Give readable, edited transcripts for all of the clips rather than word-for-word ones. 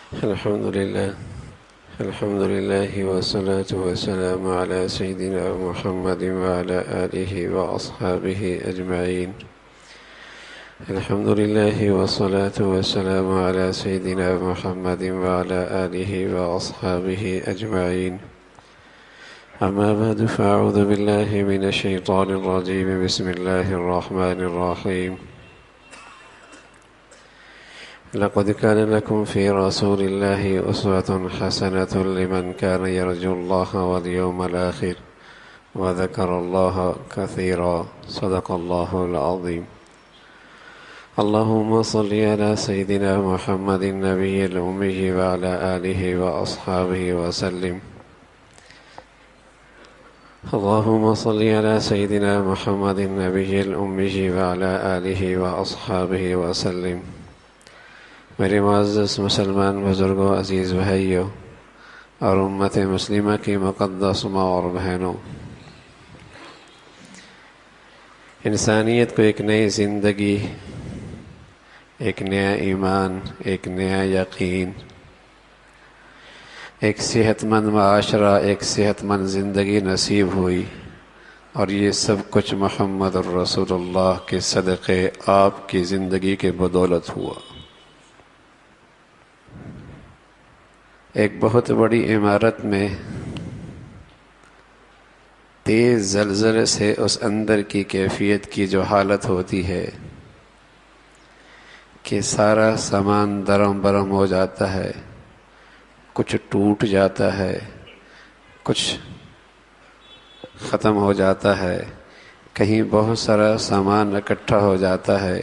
الحمد لله والصلاة والسلام على سيدنا محمد وعلى آله وأصحابه أجمعين. الحمد لله والصلاة والسلام على سيدنا محمد وعلى آله وأصحابه أجمعين. أما بعد فأعوذ بالله من الشيطان الرجيم. بسم الله الرحمن الرحيم. لقد كان لكم في رسول الله أسوة حسنة لمن كان يرجو الله واليوم الآخر وذكر الله كثيرا. صدق الله العظيم. اللهم صل على سيدنا محمد النبي الأمي وعلى آله وأصحابه وسلم. اللهم صل على سيدنا محمد النبي الأمي وعلى آله وأصحابه وسلم. میرے معزز مسلمان بزرگوں، عزیز بھائیوں اور امت مسلمہ کی مقدس ماں اور بہنوں، انسانیت کو ایک نئی زندگی، ایک نیا ایمان، ایک نیا یقین، ایک صحت مند معاشرہ، ایک صحت مند زندگی نصیب ہوئی، اور یہ سب کچھ محمد الرسول اللہ کے صدقے آپ کی زندگی کے بدولت ہوا۔ ایک بہت بڑی عمارت میں تیز زلزلے سے اس اندر کی کیفیت کی جو حالت ہوتی ہے کہ سارا سامان درم برم ہو جاتا ہے، کچھ ٹوٹ جاتا ہے، کچھ ختم ہو جاتا ہے، کہیں بہت سارا سامان اکٹھا ہو جاتا ہے،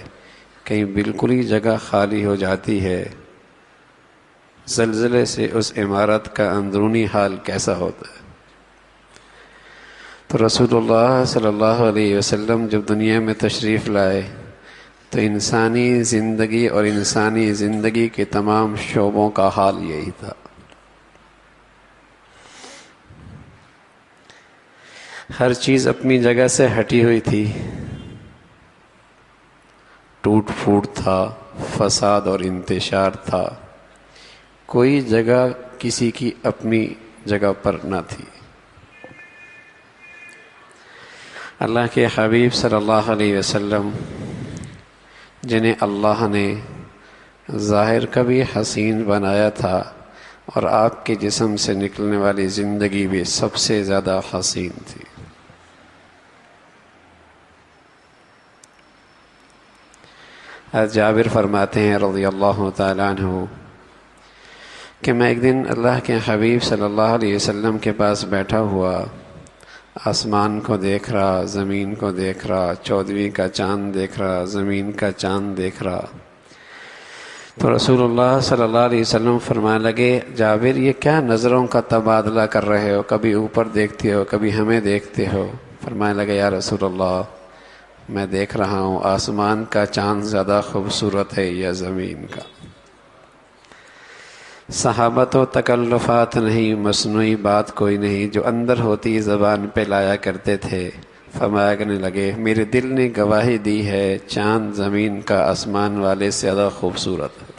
کہیں بالکل ہی جگہ خالی ہو جاتی ہے۔ زلزلے سے اس عمارت کا اندرونی حال کیسا ہوتا ہے؟ تو رسول اللہ صلی اللہ علیہ وسلم جب دنیا میں تشریف لائے تو انسانی زندگی اور انسانی زندگی کے تمام شعبوں کا حال یہی تھا۔ ہر چیز اپنی جگہ سے ہٹی ہوئی تھی، ٹوٹ پھوٹ تھا، فساد اور انتشار تھا، کوئی جگہ کسی کی اپنی جگہ پر نہ تھی۔ اللہ کے حبیب صلی اللہ علیہ وسلم، جنہیں اللہ نے ظاہر کا بھی حسین بنایا تھا اور آپ کے جسم سے نکلنے والی زندگی بھی سب سے زیادہ حسین تھی۔ جابر فرماتے ہیں رضی اللہ تعالیٰ عنہ کہ میں ایک دن اللہ کے حبیب صلی اللہ علیہ وسلم کے پاس بیٹھا ہوا، آسمان کو دیکھ رہا، زمین کو دیکھ رہا، 14ویں کا چاند دیکھ رہا، زمین کا چاند دیکھ رہا، تو رسول اللہ صلی اللہ علیہ وسلم فرمانے لگے، جابر یہ کیا نظروں کا تبادلہ کر رہے ہو؟ کبھی اوپر دیکھتے ہو، کبھی ہمیں دیکھتے ہو۔ فرمانے لگے، یا رسول اللہ میں دیکھ رہا ہوں آسمان کا چاند زیادہ خوبصورت ہے یا زمین کا؟ صحابہ تو تکلفات نہیں، مصنوعی بات کوئی نہیں، جو اندر ہوتی زبان پہ لایا کرتے تھے۔ فرمایا کرنے لگے، میرے دل نے گواہی دی ہے چاند زمین کا آسمان والے سے زیادہ خوبصورت ہے۔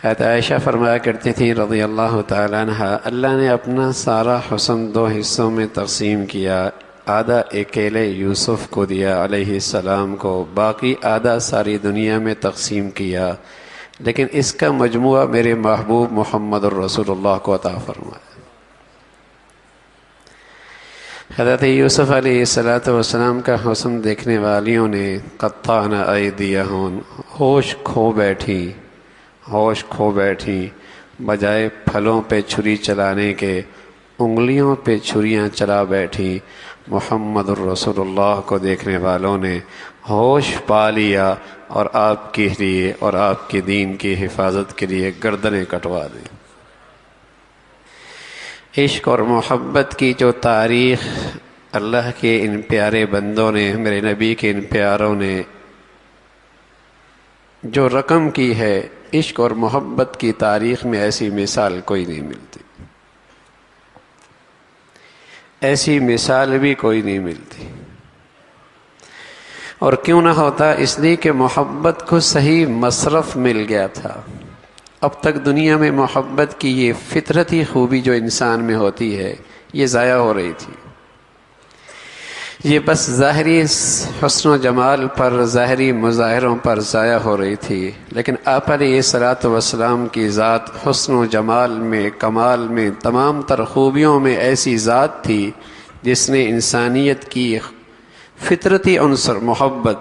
حضرت عائشہ فرمایا کرتی تھی رضی اللہ تعالیٰ عنہ، اللہ نے اپنا سارا حسن 2 حصوں میں تقسیم کیا، آدھا اکیلے یوسف کو دیا علیہ السلام کو، باقی آدھا ساری دنیا میں تقسیم کیا، لیکن اس کا مجموعہ میرے محبوب محمد الرسول اللہ کو عطا فرمایا۔ حضرت یوسف علیہ السلام کا حسن دیکھنے والیوں نے قطعنا ایدیہم، ہوش کھو بیٹھی، بجائے پھلوں پہ چھری چلانے کے انگلیوں پہ چھریاں چلا بیٹھی۔ محمد الرسول اللہ کو دیکھنے والوں نے ہوش پا لیا اور آپ کے لیے اور آپ کے دین کی حفاظت کے لیے گردنیں کٹوا دی۔ عشق اور محبت کی جو تاریخ اللہ کے ان پیارے بندوں نے، میرے نبی کے ان پیاروں نے جو رقم کی ہے، عشق اور محبت کی تاریخ میں ایسی مثال کوئی نہیں ملتی، ایسی مثال بھی کوئی نہیں ملتی۔ اور کیوں نہ ہوتا؟ اس لیے کہ محبت کو صحیح مصرف مل گیا تھا۔ اب تک دنیا میں محبت کی یہ فطرتی خوبی جو انسان میں ہوتی ہے یہ ضائع ہو رہی تھی، یہ بس ظاہری حسن و جمال پر، ظاہری مظاہروں پر ضائع ہو رہی تھی۔ لیکن آپ علیہ الصلاۃ والسلام کی ذات حسن و جمال میں، کمال میں، تمام تر خوبیوں میں ایسی ذات تھی جس نے انسانیت کی فطرتی عنصر محبت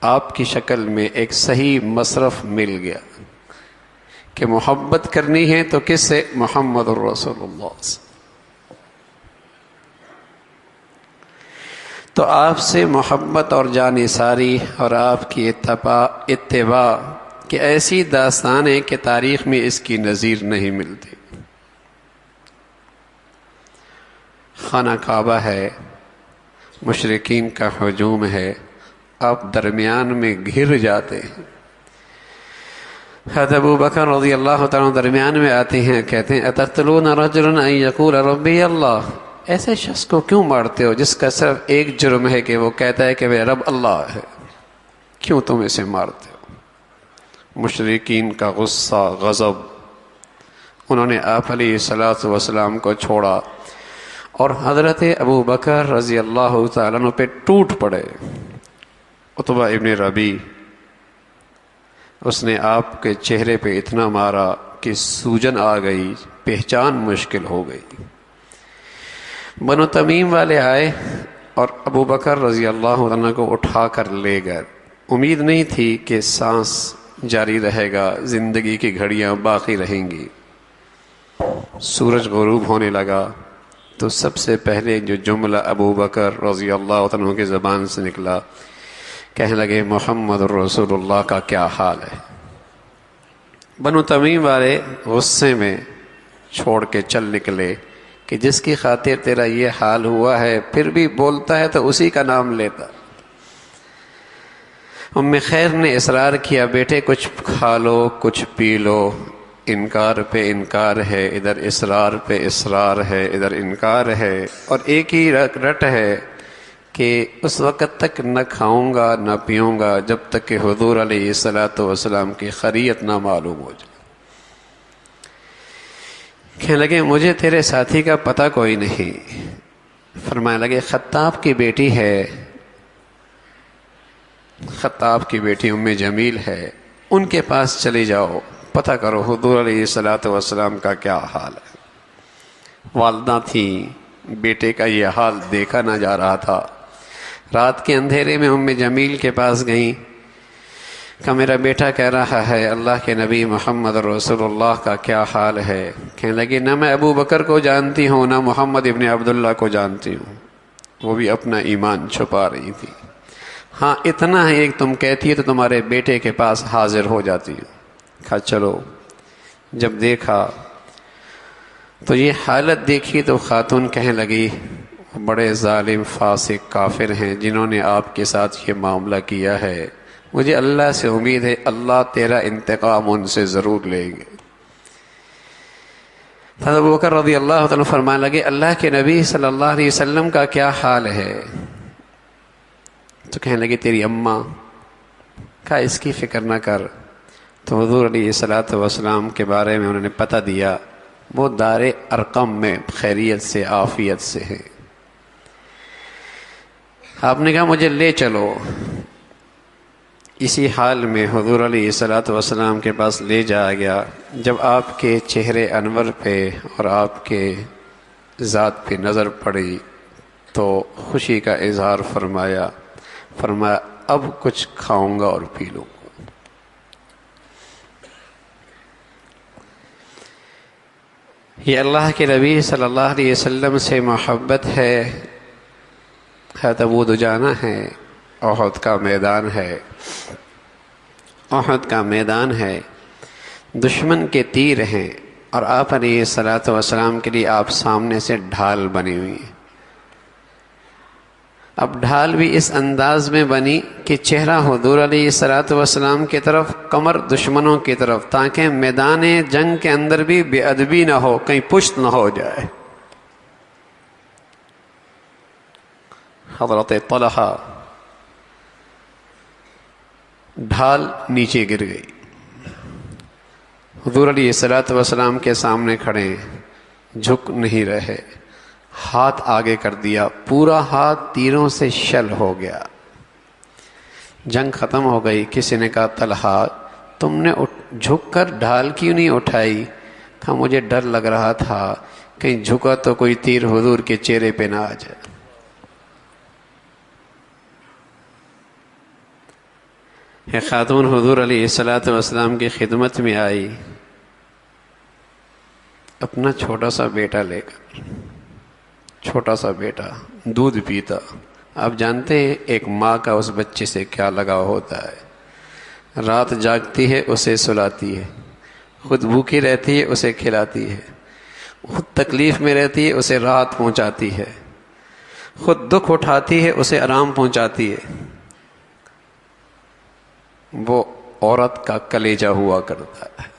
آپ کی شکل میں ایک صحیح مصرف مل گیا کہ محبت کرنی ہے تو کس سے؟ محمد الرسول اللہ سے۔ تو آپ سے محبت اور جانثاری اور آپ کی اتباع کہ ایسی داستان ہے کہ تاریخ میں اس کی نظیر نہیں ملتی۔ خانہ کعبہ ہے، مشرکین کا ہجوم ہے، آپ درمیان میں گھر جاتے ہیں۔ حضرت ابو بکر رضی اللہ تعالیٰ درمیان میں آتے ہیں، کہتے ہیں اتقتلون رجلا ان یقول ربی اللہ، ایسے شخص کو کیوں مارتے ہو جس کا صرف ایک جرم ہے کہ وہ کہتا ہے کہ میرا رب اللہ ہے، کیوں تم اسے مارتے ہو؟ مشرکین کا غصہ، غضب، انہوں نے آپ علیہ الصلاۃ والسلام کو چھوڑا اور حضرت ابو بکر رضی اللہ تعالیٰ عنہ پہ ٹوٹ پڑے۔ عتبہ ابن ربیع، اس نے آپ کے چہرے پہ اتنا مارا کہ سوجن آ گئی، پہچان مشکل ہو گئی۔ بنو تمیم والے آئے اور ابو بکر رضی اللہ عنہ کو اٹھا کر لے گئے۔ امید نہیں تھی کہ سانس جاری رہے گا، زندگی کی گھڑیاں باقی رہیں گی۔ سورج غروب ہونے لگا تو سب سے پہلے جو جملہ ابو بکر رضی اللہ عنہ کی زبان سے نکلا، کہنے لگے محمد الرسول اللہ کا کیا حال ہے۔ بنو تمیم والے غصے میں چھوڑ کے چل نکلے کہ جس کی خاطر تیرا یہ حال ہوا ہے پھر بھی بولتا ہے تو اسی کا نام لیتا۔ ام خیر نے اصرار کیا، بیٹے کچھ کھا لو، کچھ پی لو۔ انکار پہ انکار ہے، ادھر اصرار پہ اصرار ہے، ادھر انکار ہے، اور ایک ہی رٹ ہے کہ اس وقت تک نہ کھاؤں گا نہ پیوں گا جب تک کہ حضور علیہ الصلاۃ والسلام کی خریت نہ معلوم ہو جائے۔ کہنے لگے مجھے تیرے ساتھی کا پتہ کوئی نہیں۔ فرمانے لگے خطاب کی بیٹی ہے، خطاب کی بیٹی ام جمیل ہے، ان کے پاس چلے جاؤ، پتہ کرو حضور علیہ الصلاۃ والسلام کا کیا حال ہے۔ والدہ تھیں، بیٹے کا یہ حال دیکھا نہ جا رہا تھا۔ رات کے اندھیرے میں ام جمیل کے پاس گئیں کہ میرا بیٹا کہہ رہا ہے اللہ کے نبی محمد رسول اللہ کا کیا حال ہے۔ کہنے لگی نہ میں ابو بکر کو جانتی ہوں نہ محمد ابن عبداللہ کو جانتی ہوں، وہ بھی اپنا ایمان چھپا رہی تھی۔ ہاں اتنا ہے ایک تم کہتی ہے تو تمہارے بیٹے کے پاس حاضر ہو جاتی ہوں۔ کہا چلو۔ جب دیکھا تو یہ حالت دیکھی تو خاتون کہنے لگی بڑے ظالم فاسق کافر ہیں جنہوں نے آپ کے ساتھ یہ معاملہ کیا ہے، مجھے اللہ سے امید ہے اللہ تیرا انتقام ان سے ضرور لے گے۔ حضرت ابو بکر رضی اللہ تعالیٰ فرمانے لگے اللہ کے نبی صلی اللہ علیہ وسلم کا کیا حال ہے؟ تو کہنے لگے تیری اماں۔ کہا اس کی فکر نہ کر۔ تو حضور علیہ الصلاۃ والسلام کے بارے میں انہوں نے پتہ دیا، وہ دار ارقم میں خیریت سے عافیت سے ہے۔ آپ نے کہا مجھے لے چلو۔ اسی حال میں حضور علیہ الصلاۃ والسلام کے پاس لے جایا گیا۔ جب آپ کے چہرے انور پہ اور آپ کے ذات پہ نظر پڑی تو خوشی کا اظہار فرمایا اب کچھ کھاؤں گا اور پی لوں گا۔ یہ اللہ کے نبی صلی اللہ علیہ وسلم سے محبت ہے۔ حضرت ابو دجانہ ہے، احد کا میدان ہے، احد کا میدان ہے، دشمن کے تیر ہیں اور آپ علیہ الصلاۃ والسلام کے لیے آپ سامنے سے ڈھال بنی ہوئی ہیں۔ اب ڈھال بھی اس انداز میں بنی کہ چہرہ حضور علیہ الصلاۃ والسلام کی طرف، کمر دشمنوں کی طرف، تاکہ میدان جنگ کے اندر بھی بے ادبی نہ ہو، کہیں پشت نہ ہو جائے۔ حضرت طلحہ ڈھال نیچے گر گئی. حضور علیہ الصلوۃ والسلام کے سامنے کھڑے ہیں، جھک نہیں رہے، ہاتھ آگے کر دیا، پورا ہاتھ تیروں سے شل ہو گیا. جنگ ختم ہو گئی. کسی نے کہا طلحہ تم نے جھک کر ڈھال کیوں نہیں اٹھائی؟ کہا مجھے ڈر لگ رہا تھا کہیں جھکا تو کوئی تیر حضور کے چہرے پہ نہ آ جائے. ایک خاتون حضور علیہ الصلوۃ والسلام کی خدمت میں آئی اپنا چھوٹا سا بیٹا لے کر. چھوٹا سا بیٹا دودھ پیتا. آپ جانتے ہیں ایک ماں کا اس بچے سے کیا لگاؤ ہوتا ہے. رات جاگتی ہے اسے سلاتی ہے، خود بھوکی رہتی ہے اسے کھلاتی ہے، خود تکلیف میں رہتی ہے اسے راحت پہنچاتی ہے، خود دکھ اٹھاتی ہے اسے آرام پہنچاتی ہے. وہ عورت کا کلیجہ ہوا کرتا ہے.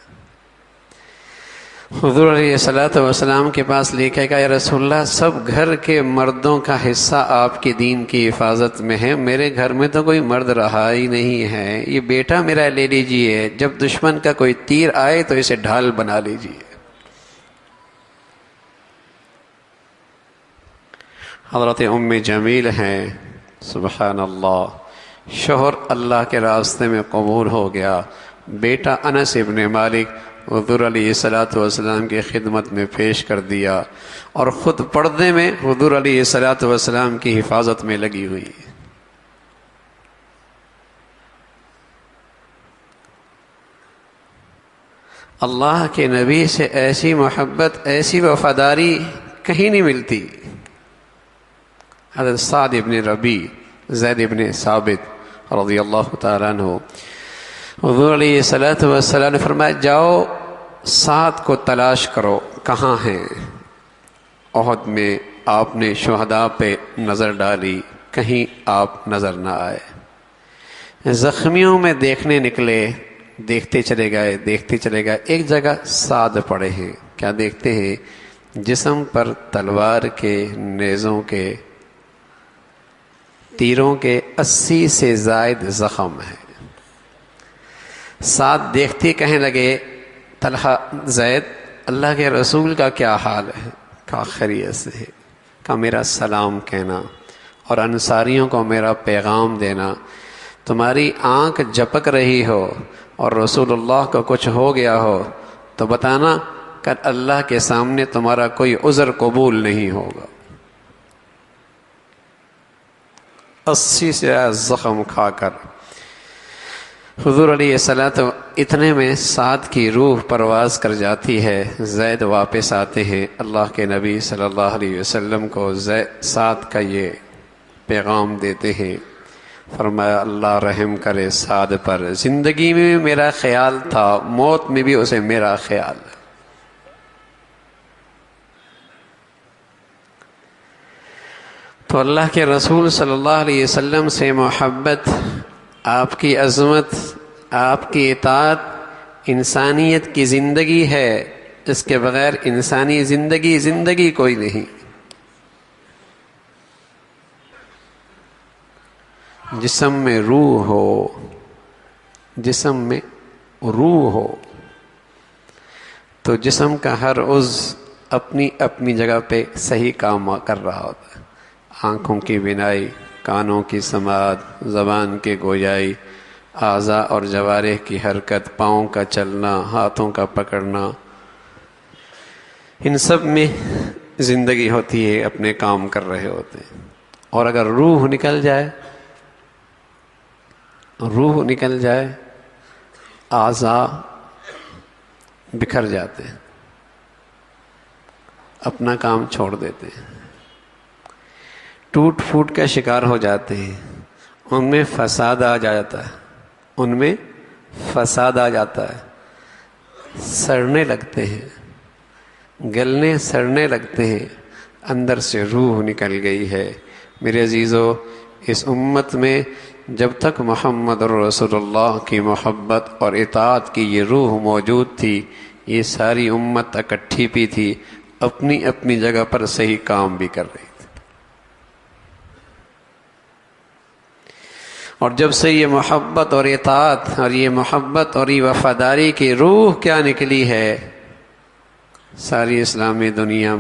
حضور علیہ الصلوۃ والسلام کے پاس لے کے کہا یا رسول اللہ سب گھر کے مردوں کا حصہ آپ کے دین کی حفاظت میں ہے، میرے گھر میں تو کوئی مرد رہا ہی نہیں ہے، یہ بیٹا میرا لے لیجئے، جب دشمن کا کوئی تیر آئے تو اسے ڈھال بنا لیجئے. حضرت ام جمیل ہیں، سبحان اللہ، شوہر اللہ کے راستے میں قبول ہو گیا، بیٹا انس ابن مالک حضور علیہ الصلوۃ والسلام کی خدمت میں پیش کر دیا، اور خود پردے میں حضور علیہ الصلوۃ والسلام کی حفاظت میں لگی ہوئی. اللہ کے نبی سے ایسی محبت، ایسی وفاداری کہیں نہیں ملتی. حضرت سعد ابن ربیع، زید ابن ثابت رضی اللہ تعالیٰ عنہ، حضور علیہ الصلوۃ والسلام نے فرمایا جاؤ سعد کو تلاش کرو کہاں ہیں. احد میں آپ نے شہداء پہ نظر ڈالی، کہیں آپ نظر نہ آئے. زخمیوں میں دیکھنے نکلے، دیکھتے چلے گئے، دیکھتے چلے گئے، ایک جگہ سعد پڑے ہیں. کیا دیکھتے ہیں؟ جسم پر تلوار کے، نیزوں کے، تیروں کے 80 سے زائد زخم ہیں. سعد دیکھتے کہنے لگے طلحہ زید اللہ کے رسول کا کیا حال ہے؟ کہا خیریت سے ہے. کہا میرا سلام کہنا اور انصاریوں کو میرا پیغام دینا، تمہاری آنکھ جھپک رہی ہو اور رسول اللہ کو کچھ ہو گیا ہو تو بتانا کہ اللہ کے سامنے تمہارا کوئی عذر قبول نہیں ہوگا. 80 سے زخم کھا کر حضور علیہ الصلوۃ اتنے میں سعد کی روح پرواز کر جاتی ہے. زید واپس آتے ہیں، اللہ کے نبی صلی اللہ علیہ وسلم کو سعد کا یہ پیغام دیتے ہیں. فرمایا اللہ رحم کرے سعد پر، زندگی میں بھی میرا خیال تھا، موت میں بھی اسے میرا خیال ہے. تو اللہ کے رسول صلی اللہ علیہ وسلم سے محبت، آپ کی عظمت، آپ کی اطاعت انسانیت کی زندگی ہے. اس کے بغیر انسانی زندگی کوئی نہیں. جسم میں روح ہو، جسم میں روح ہو تو جسم کا ہر عضو اپنی اپنی جگہ پہ صحیح کام کر رہا ہوتا ہے. آنکھوں کی بینائی، کانوں کی سماعت، زبان کی گویائی، اعضاء اور جوارح کی حرکت، پاؤں کا چلنا، ہاتھوں کا پکڑنا، ان سب میں زندگی ہوتی ہے، اپنے کام کر رہے ہوتے ہیں. اور اگر روح نکل جائے اعضاء بکھر جاتے ہیں، اپنا کام چھوڑ دیتے ہیں، ٹوٹ پھوٹ کا شکار ہو جاتے ہیں. ان میں فساد آ جاتا ہے، سڑنے لگتے ہیں، گلنے سڑنے لگتے ہیں. اندر سے روح نکل گئی ہے. میرے عزیزو، اس امت میں جب تک محمد رسول اللہ کی محبت اور اطاعت کی یہ روح موجود تھی، یہ ساری امت اکٹھی بھی تھی، اپنی اپنی جگہ پر صحیح کام بھی کر رہی تھی. اور جب سے یہ محبت اور اطاعت اور یہ محبت اور یہ وفاداری کی روح کیا نکلی ہے ساری اسلامی دنیا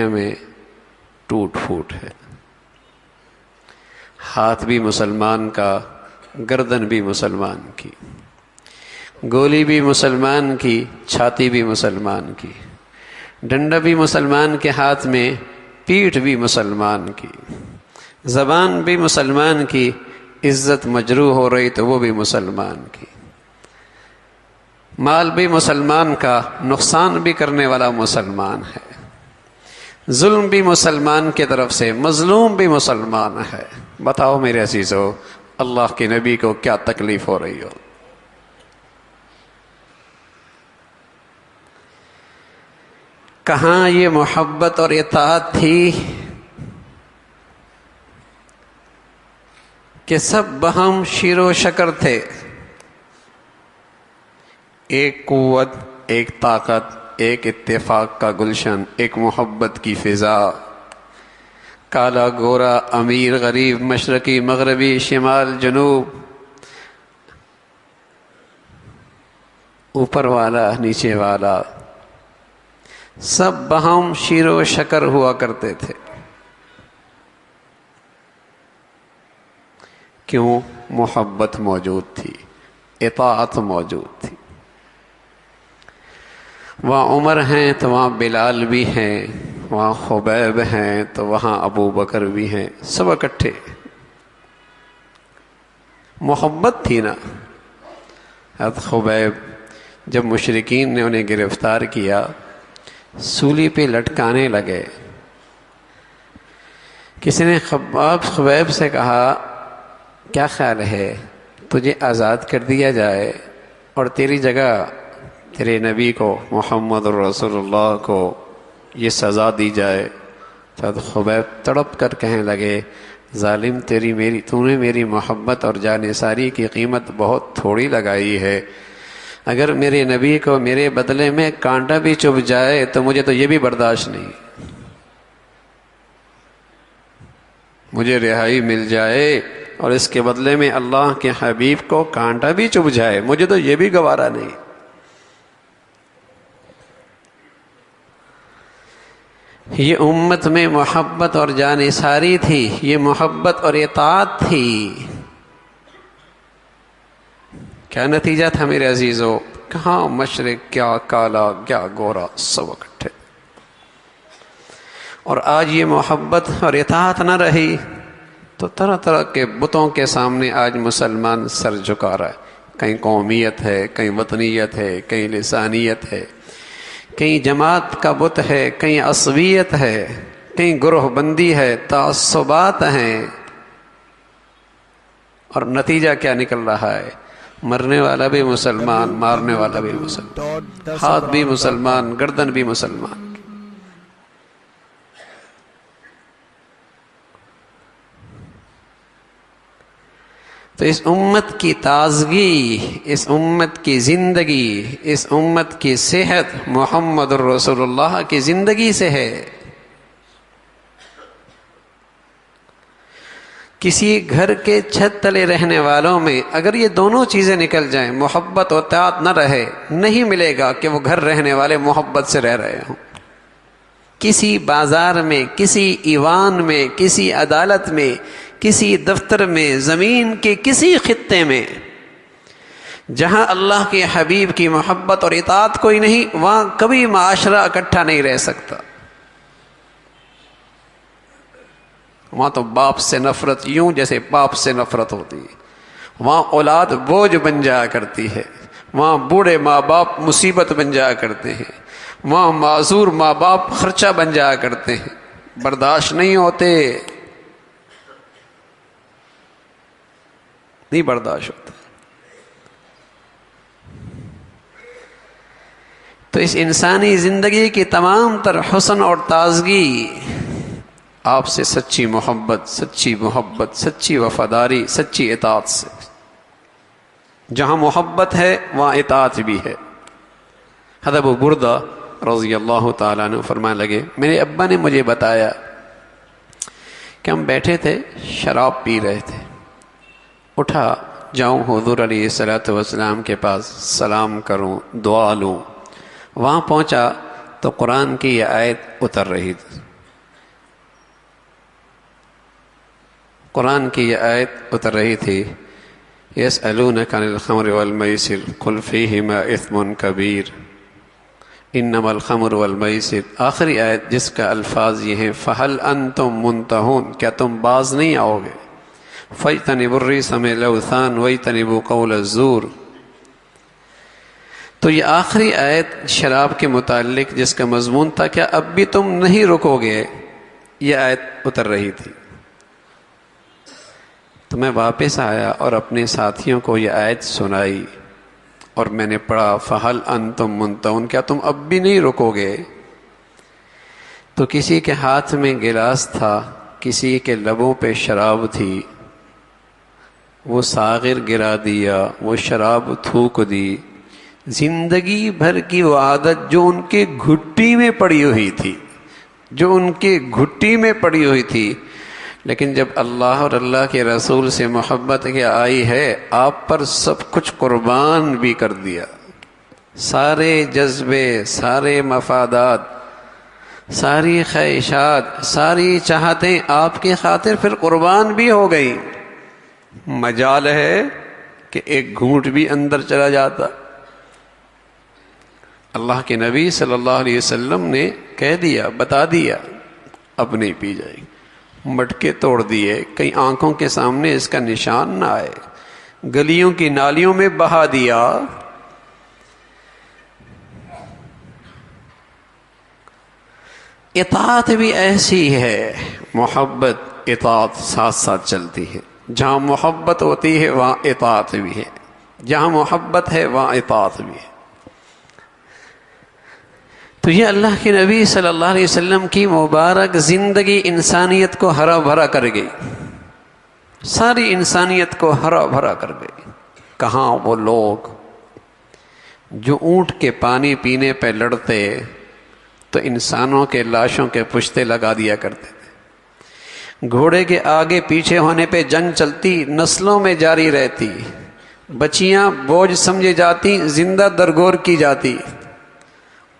میں ٹوٹ پھوٹ ہے. ہاتھ بھی مسلمان کا، گردن بھی مسلمان کی، گولی بھی مسلمان کی، چھاتی بھی مسلمان کی، ڈنڈا بھی مسلمان کے ہاتھ میں، پیٹھ بھی مسلمان کی، زبان بھی مسلمان کی، عزت مجروح ہو رہی تو وہ بھی مسلمان کی، مال بھی مسلمان کا، نقصان بھی کرنے والا مسلمان ہے، ظلم بھی مسلمان کی طرف سے، مظلوم بھی مسلمان ہے. بتاؤ میرے عزیزو، اللہ کے نبی کو کیا تکلیف ہو رہی ہو؟ کہاں یہ محبت اور اطاعت تھی کہ سب بہم شیر و شکر تھے، ایک قوت، ایک طاقت، ایک اتفاق کا گلشن، ایک محبت کی فضا. کالا گورا، امیر غریب، مشرقی مغربی، شمال جنوب، اوپر والا نیچے والا، سب بہم شیر و شکر ہوا کرتے تھے. کیوں؟ محبت موجود تھی، اطاعت موجود تھی. وہاں عمر ہیں تو وہاں بلال بھی ہیں، وہاں خبیب ہیں تو وہاں ابو بکر بھی ہیں، سب اکٹھے. محبت تھی نا. حضرت خبیب جب مشرکین نے انہیں گرفتار کیا، سولی پہ لٹکانے لگے، کسی نے خبیب سے کہا کیا خیال ہے تجھے آزاد کر دیا جائے اور تیری جگہ تیرے نبی کو محمد رسول اللہ کو یہ سزا دی جائے؟ تو خبیب تڑپ کر کہنے لگے ظالم، تو نے میری محبت اور جانثاری کی قیمت بہت تھوڑی لگائی ہے. اگر میرے نبی کو میرے بدلے میں کانٹا بھی چبھ جائے تو مجھے تو یہ بھی برداشت نہیں. مجھے رہائی مل جائے اور اس کے بدلے میں اللہ کے حبیب کو کانٹا بھی چبھ جائے، مجھے تو یہ بھی گوارا نہیں. یہ امت میں محبت اور جانثاری تھی، یہ محبت اور اطاعت تھی. کیا نتیجہ تھا میرے عزیزو؟ کہاں مشرق، کیا کالا، کیا گورا، سب اکٹھے. اور آج یہ محبت اور اطاعت نہ رہی تو طرح طرح کے بتوں کے سامنے آج مسلمان سر جھکا رہا ہے. کہیں قومیت ہے، کہیں وطنیت ہے، کہیں لسانیت ہے، کہیں جماعت کا بت ہے، کہیں عصبیت ہے، کہیں گروہ بندی ہے، تعصبات ہیں. اور نتیجہ کیا نکل رہا ہے؟ مرنے والا بھی مسلمان، مارنے والا بھی مسلمان، ہاتھ بھی مسلمان، گردن بھی مسلمان. تو اس امت کی تازگی، اس امت کی زندگی، اس امت کی صحت محمد رسول اللہ کی زندگی سے ہے. کسی گھر کے چھت تلے رہنے والوں میں اگر یہ دونوں چیزیں نکل جائیں، محبت و اطاعت نہ رہے، نہیں ملے گا کہ وہ گھر رہنے والے محبت سے رہ رہے ہوں. کسی بازار میں، کسی ایوان میں، کسی عدالت میں، کسی دفتر میں، زمین کے کسی خطے میں جہاں اللہ کے حبیب کی محبت اور اطاعت کوئی نہیں، وہاں کبھی معاشرہ اکٹھا نہیں رہ سکتا. وہاں تو باپ سے نفرت یوں جیسے باپ سے نفرت ہوتی ہے. وہاں اولاد بوجھ بن جایا کرتی ہے، وہاں بوڑھے ماں باپ مصیبت بن جایا کرتے ہیں، وہاں معذور ماں باپ خرچہ بن جایا کرتے ہیں، برداشت نہیں ہوتے، نہیں برداشت ہوتا. تو اس انسانی زندگی کی تمام تر حسن اور تازگی آپ سے سچی محبت، سچی وفاداری، سچی اطاعت سے. جہاں محبت ہے وہاں اطاعت بھی ہے. حضرت ابو بردہ رضی اللہ تعالیٰ عنہ فرمانے لگے میرے ابا نے مجھے بتایا کہ ہم بیٹھے تھے، شراب پی رہے تھے، اٹھا جاؤں حضور علیہ الصلوۃ والسلام کے پاس سلام کروں، دعا لوں۔ وہاں پہنچا تو قرآن کی یہ آیت اتر رہی تھی، قرآن کی یہ آیت اتر رہی تھی، یسألونک عن الخمر والمیسر قل فیہما اثم کبیر انما الخمر والمیسر، آخری آیت جس کا الفاظ یہ ہیں فہل انتم منتہون، کیا تم باز نہیں آؤ گے؟ فاجتنبوا الرجس من الاوثان واجتنبوا قول الزور۔ تو یہ آخری آیت شراب کے متعلق جس کا مضمون تھا کیا اب بھی تم نہیں رکو گے، یہ آیت اتر رہی تھی۔ تو میں واپس آیا اور اپنے ساتھیوں کو یہ آیت سنائی اور میں نے پڑھا فہل انتم منتہون، کیا تم اب بھی نہیں رکو گے؟ تو کسی کے ہاتھ میں گلاس تھا، کسی کے لبوں پہ شراب تھی، وہ ساغر گرا دیا، وہ شراب تھوک دی، زندگی بھر کی وہ عادت جو ان کے گھٹی میں پڑی ہوئی تھی، جو ان کے گھٹی میں پڑی ہوئی تھی، لیکن جب اللہ اور اللہ کے رسول سے محبت کے آئی ہے، آپ پر سب کچھ قربان بھی کر دیا، سارے جذبے، سارے مفادات، ساری خواہشات، ساری چاہتیں آپ کی خاطر پھر قربان بھی ہو گئی۔ مجال ہے کہ ایک گھونٹ بھی اندر چلا جاتا۔ اللہ کے نبی صلی اللہ علیہ وسلم نے کہہ دیا، بتا دیا، اب نہیں پی جائے گی، مٹکے توڑ دیے، کہیں آنکھوں کے سامنے اس کا نشان نہ آئے، گلیوں کی نالیوں میں بہا دیا۔ اطاعت بھی ایسی ہے، محبت اطاعت ساتھ ساتھ چلتی ہے، جہاں محبت ہوتی ہے وہاں اطاعت بھی ہے، جہاں محبت ہے وہاں اطاعت بھی ہے۔ تو یہ اللہ کے نبی صلی اللہ علیہ وسلم کی مبارک زندگی انسانیت کو ہرا بھرا کر گئی، ساری انسانیت کو ہرا بھرا کر گئی۔ کہاں وہ لوگ جو اونٹ کے پانی پینے پہ لڑتے تو انسانوں کے لاشوں کے پشتے لگا دیا کرتے تھے، گھوڑے کے آگے پیچھے ہونے پہ جنگ چلتی، نسلوں میں جاری رہتی، بچیاں بوجھ سمجھی جاتی، زندہ درگور کی جاتی۔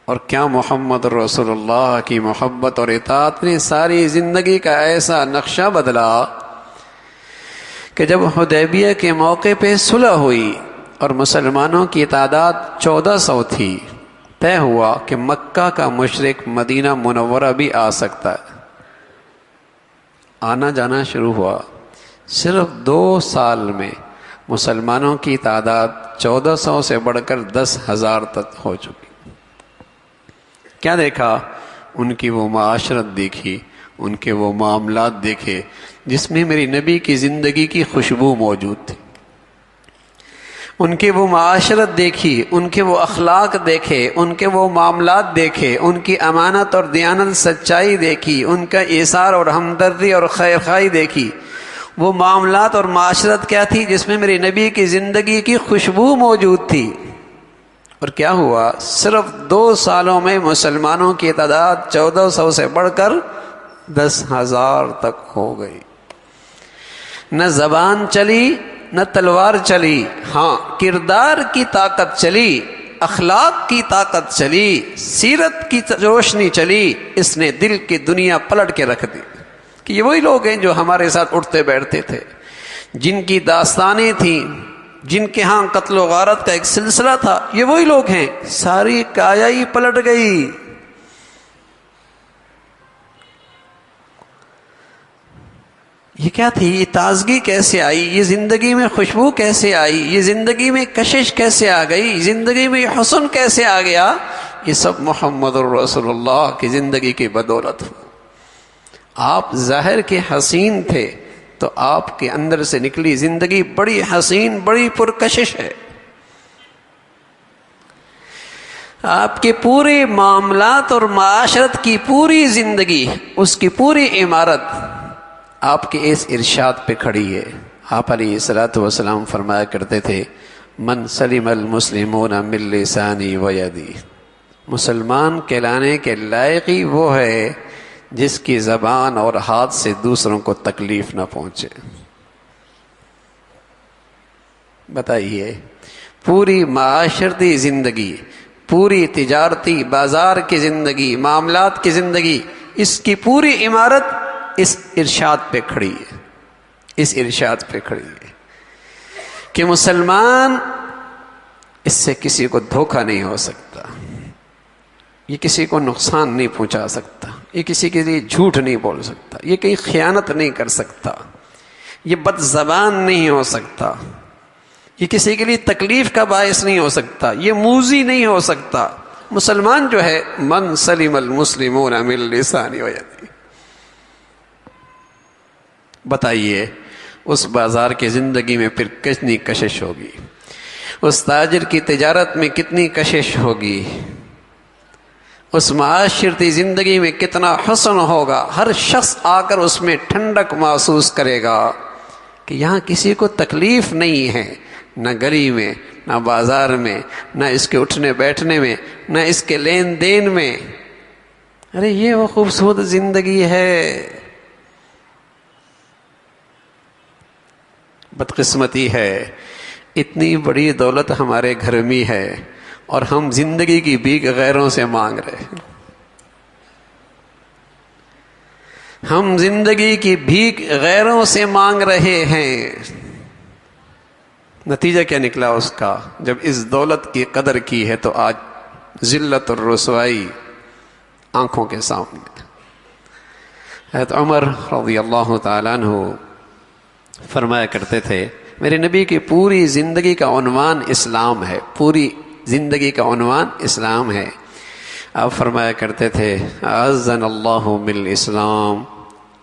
اور کیا محمد رسول اللہ کی محبت اور اطاعت نے ساری زندگی کا ایسا نقشہ بدلا کہ جب حدیبیہ کے موقع پہ صلح ہوئی اور مسلمانوں کی تعداد 1400 تھی، طے ہوا کہ مکہ کا مشرک مدینہ منورہ بھی آ سکتا ہے، آنا جانا شروع ہوا۔ صرف 2 سال میں مسلمانوں کی تعداد 1400 سے بڑھ کر 10,000 تک ہو چکی۔ کیا دیکھا؟ ان کی وہ معاشرت دیکھی، ان کے وہ معاملات دیکھے جس میں میری نبی کی زندگی کی خوشبو موجود تھی، ان کے وہ معاشرت دیکھی، ان کے وہ اخلاق دیکھے، ان کے وہ معاملات دیکھے، ان کی امانت اور دیانت سچائی دیکھی، ان کا ایثار اور ہمدردی اور خیرخواہی دیکھی۔ وہ معاملات اور معاشرت کیا تھی جس میں میری نبی کی زندگی کی خوشبو موجود تھی۔ اور کیا ہوا؟ صرف 2 سالوں میں مسلمانوں کی تعداد 1400 سے بڑھ کر 10,000 تک ہو گئی۔ نہ زبان چلی، نہ تلوار چلی، ہاں کردار کی طاقت چلی، اخلاق کی طاقت چلی، سیرت کی روشنی چلی۔ اس نے دل کی دنیا پلٹ کے رکھ دی کہ یہ وہی لوگ ہیں جو ہمارے ساتھ اٹھتے بیٹھتے تھے، جن کی داستانیں تھیں، جن کے ہاں قتل و غارت کا ایک سلسلہ تھا، یہ وہی لوگ ہیں۔ ساری کایا ہی پلٹ گئی۔ یہ کیا تھی؟ یہ تازگی کیسے آئی؟ یہ زندگی میں خوشبو کیسے آئی؟ یہ زندگی میں کشش کیسے آ گئی؟ زندگی میں حسن کیسے آ گیا؟ یہ سب محمد الرسول اللہ کی زندگی کی بدولت ہو۔ آپ ظاہر کے حسین تھے تو آپ کے اندر سے نکلی زندگی بڑی حسین، بڑی پرکشش ہے۔ آپ کے پورے معاملات اور معاشرت کی پوری زندگی، اس کی پوری عمارت آپ کے اس ارشاد پہ کھڑی ہے۔ آپ علیہ الصلوۃ والسلام فرمایا کرتے تھے، من سلم المسلمون من لسانی و یدی، مسلمان کہلانے کے لائق ہی وہ ہے جس کی زبان اور ہاتھ سے دوسروں کو تکلیف نہ پہنچے. بتائیے، پوری معاشرتی زندگی، پوری تجارتی بازار کی زندگی، معاملات کی زندگی، اس کی پوری عمارت اس ارشاد پہ کھڑی ہے، اس ارشاد پہ کھڑی ہے کہ مسلمان اس سے کسی کو دھوکہ نہیں ہو سکتا، یہ کسی کو نقصان نہیں پہنچا سکتا، یہ کسی کے لیے جھوٹ نہیں بول سکتا، یہ کہیں خیانت نہیں کر سکتا، یہ بد زبان نہیں ہو سکتا، یہ کسی کے لیے تکلیف کا باعث نہیں ہو سکتا، یہ موذی نہیں ہو سکتا. مسلمان جو ہے من سلم المسلمون من لسانہ و یدہ. بتائیے اس بازار کی زندگی میں پھر کتنی کشش ہوگی، اس تاجر کی تجارت میں کتنی کشش ہوگی، اس معاشرتی زندگی میں کتنا حسن ہوگا. ہر شخص آ کر اس میں ٹھنڈک محسوس کرے گا کہ یہاں کسی کو تکلیف نہیں ہے، نہ گلی میں، نہ بازار میں، نہ اس کے اٹھنے بیٹھنے میں، نہ اس کے لین دین میں. ارے یہ وہ خوبصورت زندگی ہے. بدقسمتی ہے اتنی بڑی دولت ہمارے گھر میں ہے اور ہم زندگی کی بھیک غیروں سے مانگ رہے ہیں. ہم زندگی کی بھیک غیروں سے مانگ رہے ہیں. نتیجہ کیا نکلا اس کا؟ جب اس دولت کی قدر کی ہے تو آج ذلت اور رسوائی آنکھوں کے سامنے. حضرت عمر رضی اللہ تعالیٰ عنہ فرمایا کرتے تھے، میرے نبی کی پوری زندگی کا عنوان اسلام ہے، پوری زندگی کا عنوان اسلام ہے. آپ فرمایا کرتے تھے اعزنا اللہ بالاسلام،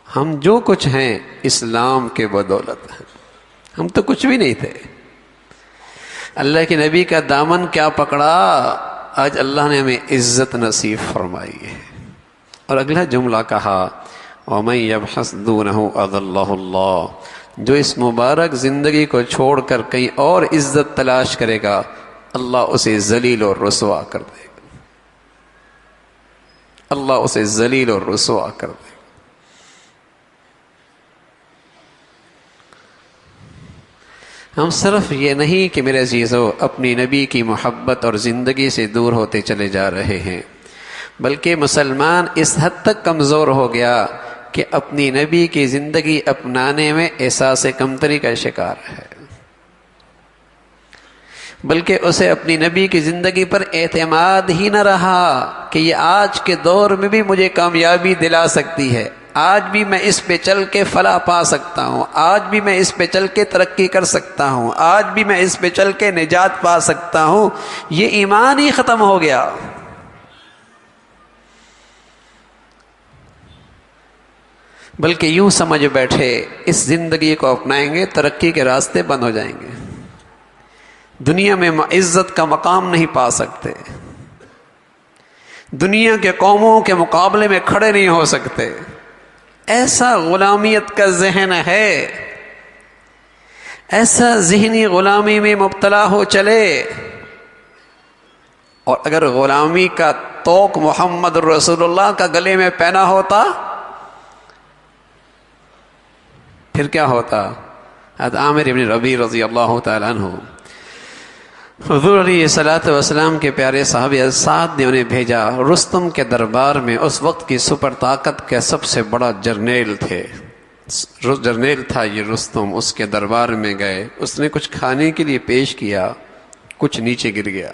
ہم جو کچھ ہیں اسلام کے بدولت ہیں، ہم تو کچھ بھی نہیں تھے. اللہ کے نبی کا دامن کیا پکڑا، آج اللہ نے ہمیں عزت نصیب فرمائی ہے. اور اگلا جملہ کہا وَمَن يَبْحَثْ دُونَهُ أَضَلَّهُ اللَّهُ، جو اس مبارک زندگی کو چھوڑ کر کہیں اور عزت تلاش کرے گا اللہ اسے ذلیل اور رسوا کر دے گا، اللہ اسے ذلیل اور رسوا کر دے گا. ہم صرف یہ نہیں کہ میرے عزیزو اپنی نبی کی محبت اور زندگی سے دور ہوتے چلے جا رہے ہیں، بلکہ مسلمان اس حد تک کمزور ہو گیا کہ اپنی نبی کی زندگی اپنانے میں احساس کمتری کا شکار ہے، بلکہ اسے اپنی نبی کی زندگی پر اعتماد ہی نہ رہا کہ یہ آج کے دور میں بھی مجھے کامیابی دلا سکتی ہے، آج بھی میں اس پہ چل کے فلاح پا سکتا ہوں، آج بھی میں اس پہ چل کے ترقی کر سکتا ہوں، آج بھی میں اس پہ چل کے نجات پا سکتا ہوں. یہ ایمان ہی ختم ہو گیا. بلکہ یوں سمجھ بیٹھے اس زندگی کو اپنائیں گے ترقی کے راستے بند ہو جائیں گے، دنیا میں عزت کا مقام نہیں پا سکتے، دنیا کے قوموں کے مقابلے میں کھڑے نہیں ہو سکتے. ایسا غلامیت کا ذہن ہے، ایسا ذہنی غلامی میں مبتلا ہو چلے. اور اگر غلامی کا طوق محمد رسول اللہ کا گلے میں پہنا ہوتا پھر کیا ہوتا؟ حضرت عامر بن ربیع رضی اللہ تعالیٰ عنہ، حضور علیہ الصلوۃ والسلام کے پیارے صحابی سعد نے انہیں بھیجا رستم کے دربار میں. اس وقت کی سپر طاقت کے سب سے بڑا جرنیل تھا یہ رستم. اس کے دربار میں گئے، اس نے کچھ کھانے کے لیے پیش کیا، کچھ نیچے گر گیا.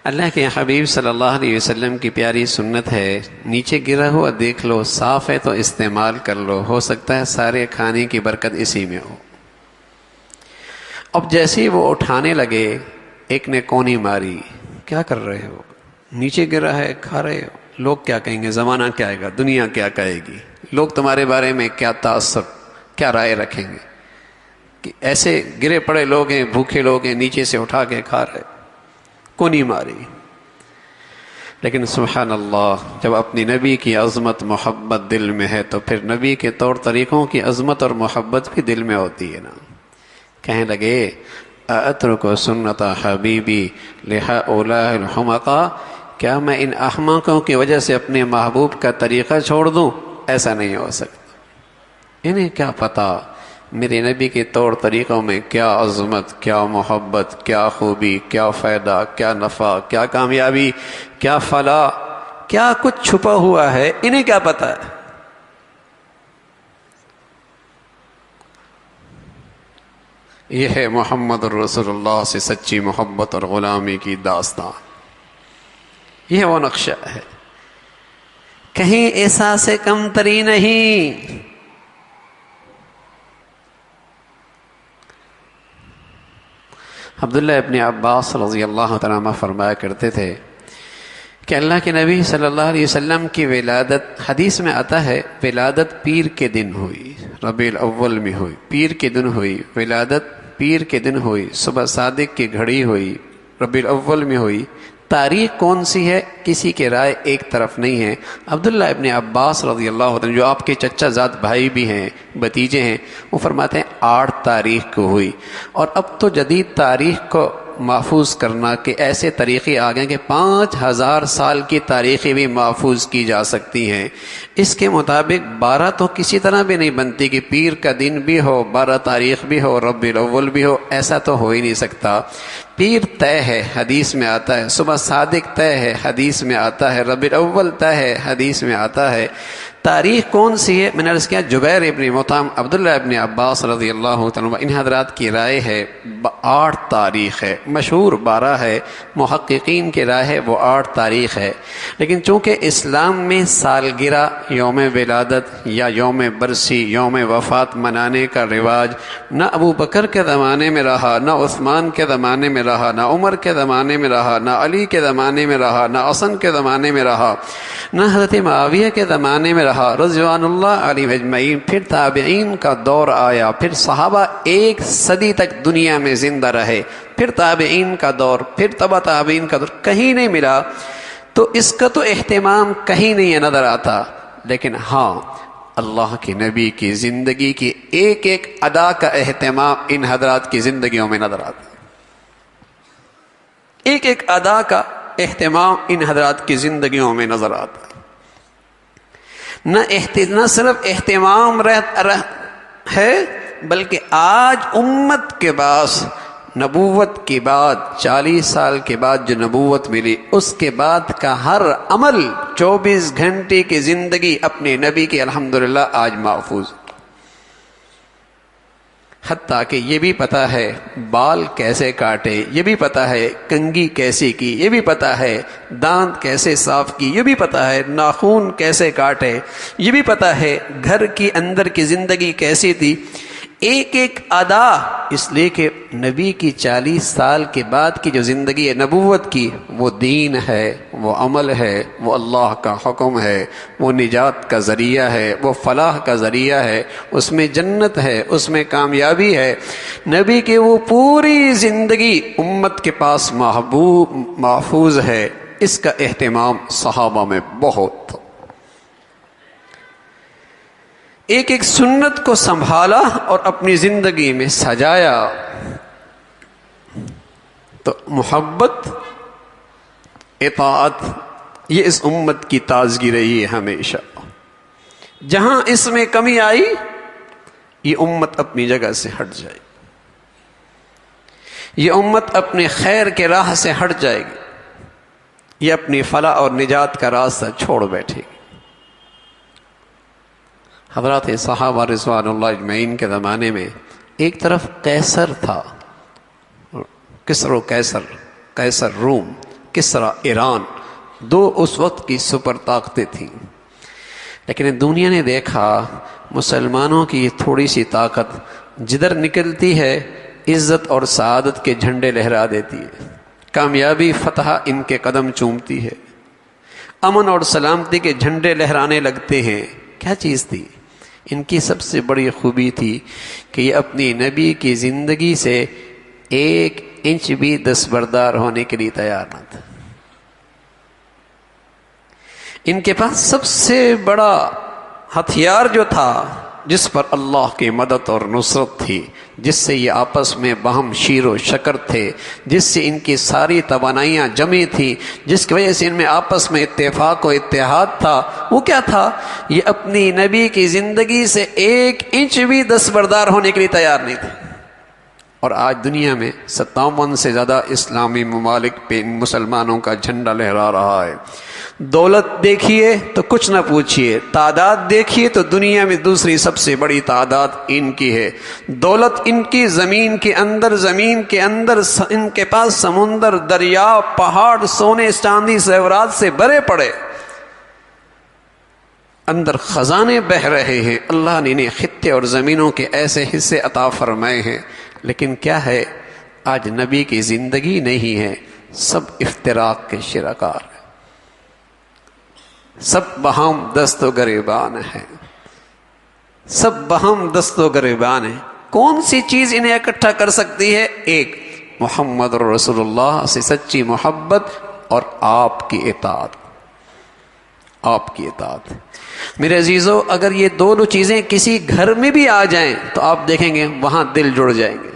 اللہ کے حبیب صلی اللہ علیہ وسلم کی پیاری سنت ہے، نیچے گرا ہوا دیکھ لو، صاف ہے تو استعمال کر لو، ہو سکتا ہے سارے کھانے کی برکت اسی میں ہو. اب جیسے ہی وہ اٹھانے لگے ایک نے کونی ماری، کیا کر رہے ہو؟ نیچے گرا ہے کھا رہے ہو، لوگ کیا کہیں گے، زمانہ کیا کہے گا، دنیا کیا کہے گی، لوگ تمہارے بارے میں کیا تاثر، کیا رائے رکھیں گے کہ ایسے گرے پڑے لوگ ہیں، بھوکے لوگ ہیں، نیچے سے اٹھا کے کھا رہے، کونی ماری. لیکن سبحان اللہ، جب اپنی نبی کی عظمت محبت دل میں ہے تو پھر نبی کے طور طریقوں کی عظمت اور محبت بھی دل میں ہوتی ہے نا. کہنے لگے اترک سنت حبیبی لہؤلاء الحمقاء، کیا میں ان احمقوں کی وجہ سے اپنے محبوب کا طریقہ چھوڑ دوں؟ ایسا نہیں ہو سکتا۔ انہیں کیا پتا میرے نبی کے طور طریقوں میں کیا عظمت، کیا محبت، کیا خوبی، کیا فائدہ، کیا نفع، کیا کامیابی، کیا فلاح، کیا کچھ چھپا ہوا ہے، انہیں کیا پتا ہے۔ یہ ہے محمد رسول اللہ سے سچی محبت اور غلامی کی داستان، یہ وہ نقشہ ہے، کہیں احساس کمتری نہیں۔ عبداللہ ابن عباس رضی اللہ تعالیٰ عنہ فرمایا کرتے تھے کہ اللہ کے نبی صلی اللہ علیہ وسلم کی ولادت، حدیث میں آتا ہے ولادت پیر کے دن ہوئی، ربیع الاول میں ہوئی، پیر کے دن ہوئی ولادت، پیر کے دن ہوئی، صبح صادق کی گھڑی ہوئی، ربیع الاول میں ہوئی۔ تاریخ کون سی ہے کسی کے رائے ایک طرف نہیں ہے۔ عبداللہ ابن عباس رضی اللہ عنہ جو آپ کے چچا زاد بھائی بھی ہیں، بھتیجے ہیں، وہ فرماتے ہیں 8 تاریخ کو ہوئی۔ اور اب تو جدید تاریخ کو محفوظ کرنا کہ ایسے طریقے آ گئے کہ 5000 سال کی تاریخیں بھی محفوظ کی جا سکتی ہیں۔ اس کے مطابق 12 تو کسی طرح بھی نہیں بنتی کہ پیر کا دن بھی ہو، 12 تاریخ بھی ہو، ربیع الاول بھی ہو، ایسا تو ہو ہی نہیں سکتا۔ پیر طے ہے، حدیث میں آتا ہے، صبح صادق طے ہے، حدیث میں آتا ہے، ربیع الاول طے ہے، حدیث میں آتا ہے۔ تاریخ کون سی ہے؟ میں نے عرض کیا جبیر ابن مطعم، عبداللہ ابن عباس رضی اللہ تعالیٰ عنہ، ان حضرات کی رائے ہے 8 تاریخ ہے، مشہور 12 ہے، محققین کی رائے ہے وہ 8 تاریخ ہے۔ لیکن چونکہ اسلام میں سالگرہ، یوم ولادت یا یوم برسی، یوم وفات منانے کا رواج نہ ابو بکر کے زمانے میں رہا، نہ عثمان کے زمانے میں رہا، نہ عمر کے زمانے میں رہا، نہ علی کے زمانے میں رہا، نہ حسن کے زمانے میں رہا، نہ حضرت معاویہ کے زمانے میں رہا رضوان اللہ علیہ اجمعین۔ پھر تابعین کا دور آیا، پھر صحابہ 1 صدی تک دنیا میں زندہ رہے، پھر تابعین کا دور، پھر تبع تابعین کا دور، کہیں نہیں ملا۔ تو اس کا تو اہتمام کہیں نہیں نظر آتا۔ لیکن ہاں، اللہ کے نبی کی زندگی کی ایک ایک ادا کا اہتمام ان حضرات کی زندگیوں میں نظر آتا، ایک ایک ادا کا اہتمام ان حضرات کی زندگیوں میں نظر آتا۔ نہ صرف اہتمام ہے، بلکہ آج امت کے پاس نبوت کے بعد 40 سال کے بعد جو نبوت ملی، اس کے بعد کا ہر عمل 24 گھنٹے کی زندگی اپنے نبی کی الحمدللہ آج محفوظ، حتیٰ کہ یہ بھی پتہ ہے بال کیسے کاٹے، یہ بھی پتہ ہے کنگھی کیسی کی، یہ بھی پتہ ہے دانت کیسے صاف کی، یہ بھی پتہ ہے ناخون کیسے کاٹے، یہ بھی پتہ ہے گھر کی اندر کی زندگی کیسی تھی، ایک ایک ادا۔ اس لیے کہ نبی کی 40 سال کے بعد کی جو زندگی ہے نبوت کی، وہ دین ہے، وہ عمل ہے، وہ اللہ کا حکم ہے، وہ نجات کا ذریعہ ہے، وہ فلاح کا ذریعہ ہے، اس میں جنت ہے، اس میں کامیابی ہے۔ نبی کی وہ پوری زندگی امت کے پاس محفوظ ہے۔ اس کا اہتمام صحابہ میں بہت تھا، ایک ایک سنت کو سنبھالا اور اپنی زندگی میں سجایا۔ تو محبت، اطاعت، یہ اس امت کی تازگی رہی ہے ہمیشہ۔ جہاں اس میں کمی آئی، یہ امت اپنی جگہ سے ہٹ جائے گی، یہ امت اپنے خیر کے راہ سے ہٹ جائے گی، یہ اپنی فلاح اور نجات کا راستہ چھوڑ بیٹھے گی۔ حضرات صحابہ رضوان اللہ اجمعین کے زمانے میں ایک طرف قیصر تھا، کسر و قیصر روم، کسرا ایران، 2 اس وقت کی سپر طاقتیں تھیں۔ لیکن دنیا نے دیکھا مسلمانوں کی یہ تھوڑی سی طاقت جدھر نکلتی ہے عزت اور سعادت کے جھنڈے لہرا دیتی ہے، کامیابی فتح ان کے قدم چومتی ہے، امن اور سلامتی کے جھنڈے لہرانے لگتے ہیں۔ کیا چیز تھی؟ ان کی سب سے بڑی خوبی تھی کہ یہ اپنی نبی کی زندگی سے 1 انچ بھی دستبردار ہونے کے لیے تیار نہ تھا۔ ان کے پاس سب سے بڑا ہتھیار جو تھا جس پر اللہ کی مدد اور نصرت تھی، جس سے یہ آپس میں باہم شیر و شکر تھے، جس سے ان کی ساری توانائیاں جمع تھیں، جس کی وجہ سے ان میں آپس میں اتفاق و اتحاد تھا، وہ کیا تھا؟ یہ اپنی نبی کی زندگی سے 1 انچ بھی دستبردار ہونے کے لیے تیار نہیں تھے۔ اور آج دنیا میں 57 سے زیادہ اسلامی ممالک پہ ان مسلمانوں کا جھنڈا لہرا رہا ہے۔ دولت دیکھیے تو کچھ نہ پوچھیے، تعداد دیکھیے تو دنیا میں دوسری سب سے بڑی تعداد ان کی ہے۔ دولت ان کی زمین کے اندر ان کے پاس سمندر، دریا، پہاڑ سونے چاندی زیورات سے بھرے پڑے، اندر خزانے بہہ رہے ہیں۔ اللہ نے انہیں خطے اور زمینوں کے ایسے حصے عطا فرمائے ہیں، لیکن کیا ہے؟ آج نبی کی زندگی نہیں ہے، سب افتراق کے شرکار ہیں، سب بہم دست و گریبان ہیں، سب بہم دست و گریبان ہیں۔ کون سی چیز انہیں اکٹھا کر سکتی ہے؟ ایک، محمد رسول اللہ سے سچی محبت اور آپ کی اطاعت، آپ کی اطاعت۔ میرے عزیزو، اگر یہ دونوں چیزیں کسی گھر میں بھی آ جائیں تو آپ دیکھیں گے وہاں دل جڑ جائیں گے،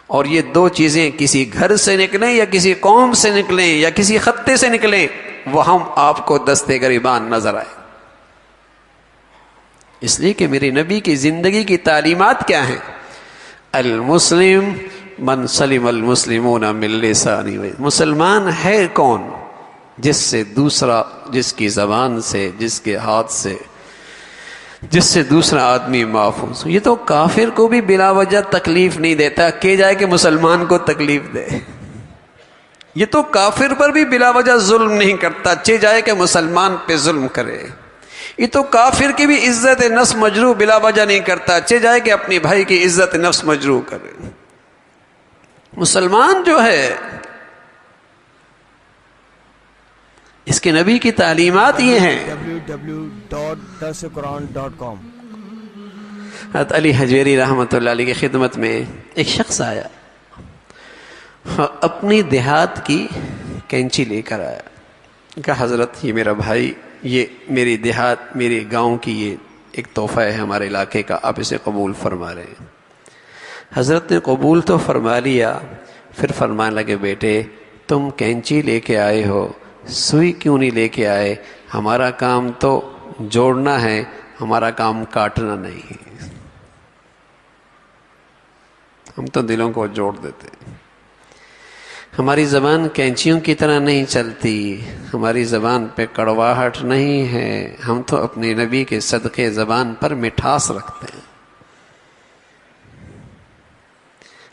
اور یہ 2 چیزیں کسی گھر سے نکلیں یا کسی قوم سے نکلیں یا کسی خطے سے نکلیں، وہ ہم آپ کو دستے گریبان نظر آئے۔ اس لیے کہ میرے نبی کی زندگی کی تعلیمات کیا ہیں؟ المسلم من سلم المسلمون من لسانہ، مسلمان ہے کون؟ جس سے دوسرا، جس کی زبان سے، جس کے ہاتھ سے، جس سے دوسرا آدمی محفوظ ہو۔ یہ تو کافر کو بھی بلا وجہ تکلیف نہیں دیتا کہ جائے کہ مسلمان کو تکلیف دے، یہ تو کافر پر بھی بلا وجہ ظلم نہیں کرتا چہ جائے کہ مسلمان پہ ظلم کرے، یہ تو کافر کی بھی عزت نفس مجروح بلا وجہ نہیں کرتا چہ جائے کہ اپنی بھائی کی عزت نفس مجروح کرے۔ مسلمان جو ہے، اس کے نبی کی تعلیمات یہ ہیں۔ www.darsequran.com حضرت علی حجویری رحمۃ اللہ علیہ کی خدمت میں ایک شخص آیا، اپنی دیہات کی کینچی لے کر آیا، کہا حضرت یہ میرا بھائی، یہ میری دیہات، میری گاؤں کی یہ ایک تحفہ ہے ہمارے علاقے کا، آپ اسے قبول فرما رہے ہیں۔ حضرت نے قبول تو فرما لیا، پھر فرمانے لگے بیٹے تم کینچی لے کے آئے ہو، سوئی کیوں نہیں لے کے آئے؟ ہمارا کام تو جوڑنا ہے، ہمارا کام کاٹنا نہیں ہے، ہم تو دلوں کو جوڑ دیتے ہیں، ہماری زبان کینچیوں کی طرح نہیں چلتی، ہماری زبان پہ کڑواہٹ نہیں ہے، ہم تو اپنے نبی کے صدقے زبان پر مٹھاس رکھتے ہیں۔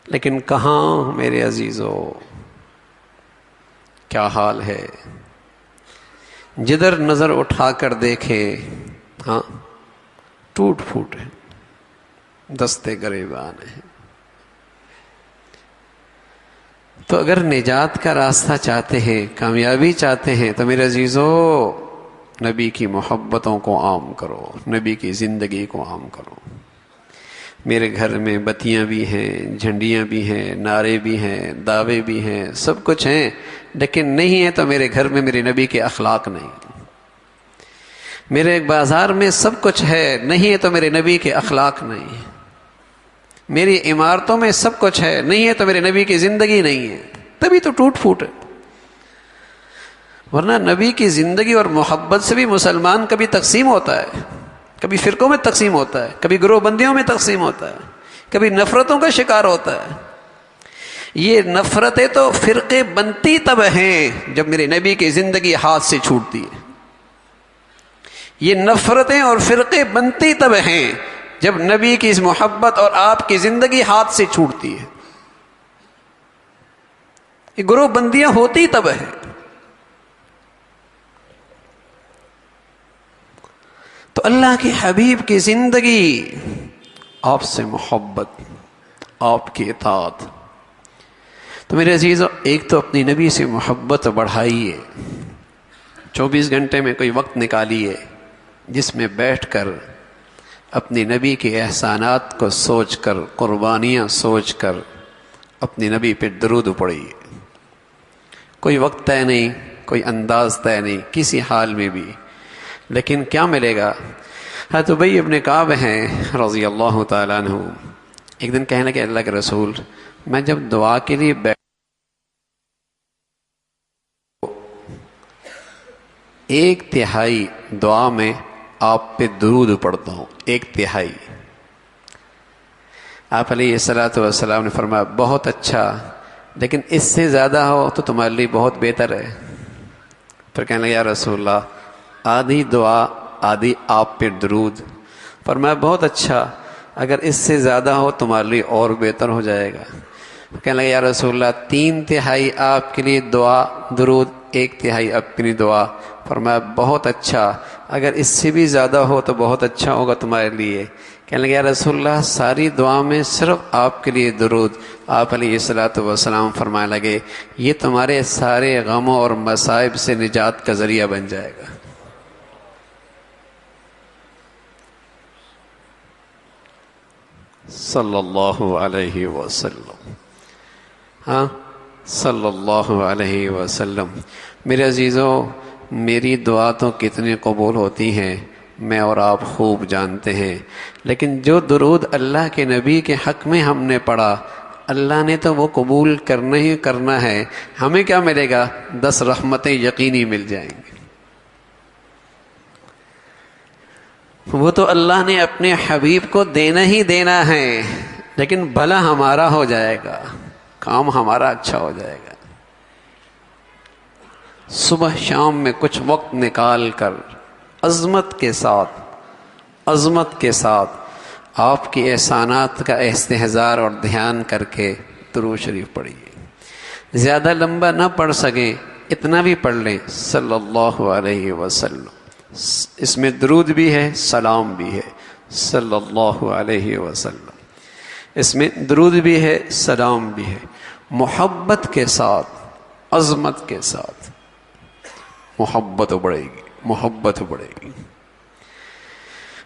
لیکن کہاں میرے عزیزو، کیا حال ہے؟ جدھر نظر اٹھا کر دیکھے، ہاں ٹوٹ پھوٹ ہے، دستے گریبان ہے۔ تو اگر نجات کا راستہ چاہتے ہیں، کامیابی چاہتے ہیں، تو میرے عزیزو نبی کی محبتوں کو عام کرو، نبی کی زندگی کو عام کرو۔ میرے گھر میں بتیاں بھی ہیں، جھنڈیاں بھی ہیں، نعرے بھی ہیں، دعوے بھی ہیں، سب کچھ ہیں، لیکن نہیں ہے تو میرے گھر میں میرے نبی کے اخلاق نہیں۔ میرے بازار میں سب کچھ ہے، نہیں ہے تو میرے نبی کے اخلاق نہیں۔ میری عمارتوں میں سب کچھ ہے، نہیں ہے تو میرے نبی کی زندگی نہیں ہے، تبھی تو ٹوٹ پھوٹ ہے۔ ورنہ نبی کی زندگی اور محبت سے بھی مسلمان کبھی تقسیم ہوتا ہے، کبھی فرقوں میں تقسیم ہوتا ہے، کبھی گروہ بندیوں میں تقسیم ہوتا ہے، کبھی نفرتوں کا شکار ہوتا ہے۔ یہ نفرتیں تو فرقے بنتی تب ہیں جب میرے نبی کی زندگی ہاتھ سے چھوٹتی ہے، یہ نفرتیں اور فرقے بنتی تب ہیں جب نبی کی اس محبت اور آپ کی زندگی ہاتھ سے چھوٹتی ہے، یہ گروہ بندیاں ہوتی تب ہیں۔ تو اللہ کے حبیب کی زندگی، آپ سے محبت، آپ کی اطاعت۔ تو میرے عزیزو، ایک تو اپنی نبی سے محبت بڑھائیے، 24 گھنٹے میں کوئی وقت نکالیے جس میں بیٹھ کر اپنی نبی کے احسانات کو سوچ کر، قربانیاں سوچ کر اپنی نبی پہ درود پڑھیے۔ کوئی وقت طے نہیں، کوئی انداز طے نہیں، کسی حال میں بھی، لیکن کیا ملے گا؟ حضرت ابی ابن کعب ہیں رضی اللہ تعالیٰ عنہ، ایک دن کہنے لگے اللہ کے رسول، میں جب دعا کے لیے ایک تہائی دعا میں آپ پہ درود پڑھتا ہوں، ایک تہائی۔ آپ علیہ الصلوۃ والسلام نے فرمایا بہت اچھا، لیکن اس سے زیادہ ہو تو تمہارے لیے بہت بہتر ہے۔ پھر کہنے لگے یا رسول اللہ، آدھی دعا آدھی آپ پہ درود۔ فرمایا بہت اچھا، اگر اس سے زیادہ ہو تمہارے لیے اور بہتر ہو جائے گا۔ کہنے لگے یا رسول اللہ، 3/3 آپ کے لیے دعا درود، 1/3 اپنی دعا۔ فرمایا بہت اچھا، اگر اس سے بھی زیادہ ہو تو بہت اچھا ہوگا تمہارے لیے۔ کہنے لگے یا رسول اللہ، ساری دعا میں صرف آپ کے لیے درود۔ آپ علیہ الصلوۃ والسلام فرمانے لگے یہ تمہارے سارے غموں اور مصائب سے نجات کا ذریعہ بن جائے گا۔ صلی اللہ علیہ وسلم، ہاں صلی اللہ علیہ وسلم۔ میرے عزیزوں، میری دعا تو کتنی قبول ہوتی ہیں میں اور آپ خوب جانتے ہیں، لیکن جو درود اللہ کے نبی کے حق میں ہم نے پڑھا، اللہ نے تو وہ قبول کرنا ہی کرنا ہے۔ ہمیں کیا ملے گا؟ 10 رحمتیں یقینی مل جائیں گی۔ وہ تو اللہ نے اپنے حبیب کو دینا ہی دینا ہے، لیکن بھلا ہمارا ہو جائے گا، کام ہمارا اچھا ہو جائے گا۔ صبح شام میں کچھ وقت نکال کر عظمت کے ساتھ آپ کی احسانات کا استحضار اور دھیان کر کے درود شریف پڑھیے۔ زیادہ لمبا نہ پڑھ سکیں اتنا بھی پڑھ لیں، صلی اللہ علیہ وسلم۔ اس میں درود بھی ہے، سلام بھی ہے، صلی اللہ علیہ وسلم۔ اس میں درود بھی ہے، سلام بھی ہے، محبت کے ساتھ، عظمت کے ساتھ۔ محبت بڑھے گی، محبت بڑھے گی۔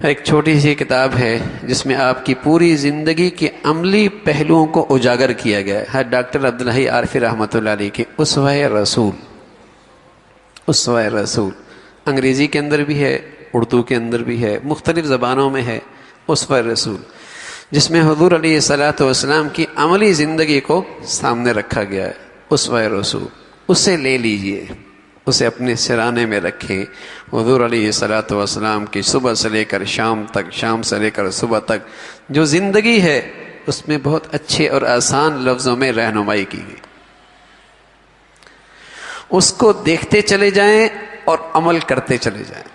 ایک چھوٹی سی کتاب ہے جس میں آپ کی پوری زندگی کے عملی پہلوؤں کو اجاگر کیا گیا ہے، ڈاکٹر عبدالحی عارفی رحمۃ اللہ علیہ کی اسوہ رسول۔ اسوہ رسول انگریزی کے اندر بھی ہے، اردو کے اندر بھی ہے، مختلف زبانوں میں ہے اسوہ رسول، جس میں حضور علیہ الصلوۃ والسلام کی عملی زندگی کو سامنے رکھا گیا ہے۔ اسوہ رسول، اسے لے لیجئے، اسے اپنے سرانے میں رکھیں۔ حضور علیہ الصلوۃ والسلام کی صبح سے لے کر شام تک، شام سے لے کر صبح تک جو زندگی ہے، اس میں بہت اچھے اور آسان لفظوں میں رہنمائی کی گئی۔ اس کو دیکھتے چلے جائیں اور عمل کرتے چلے جائیں۔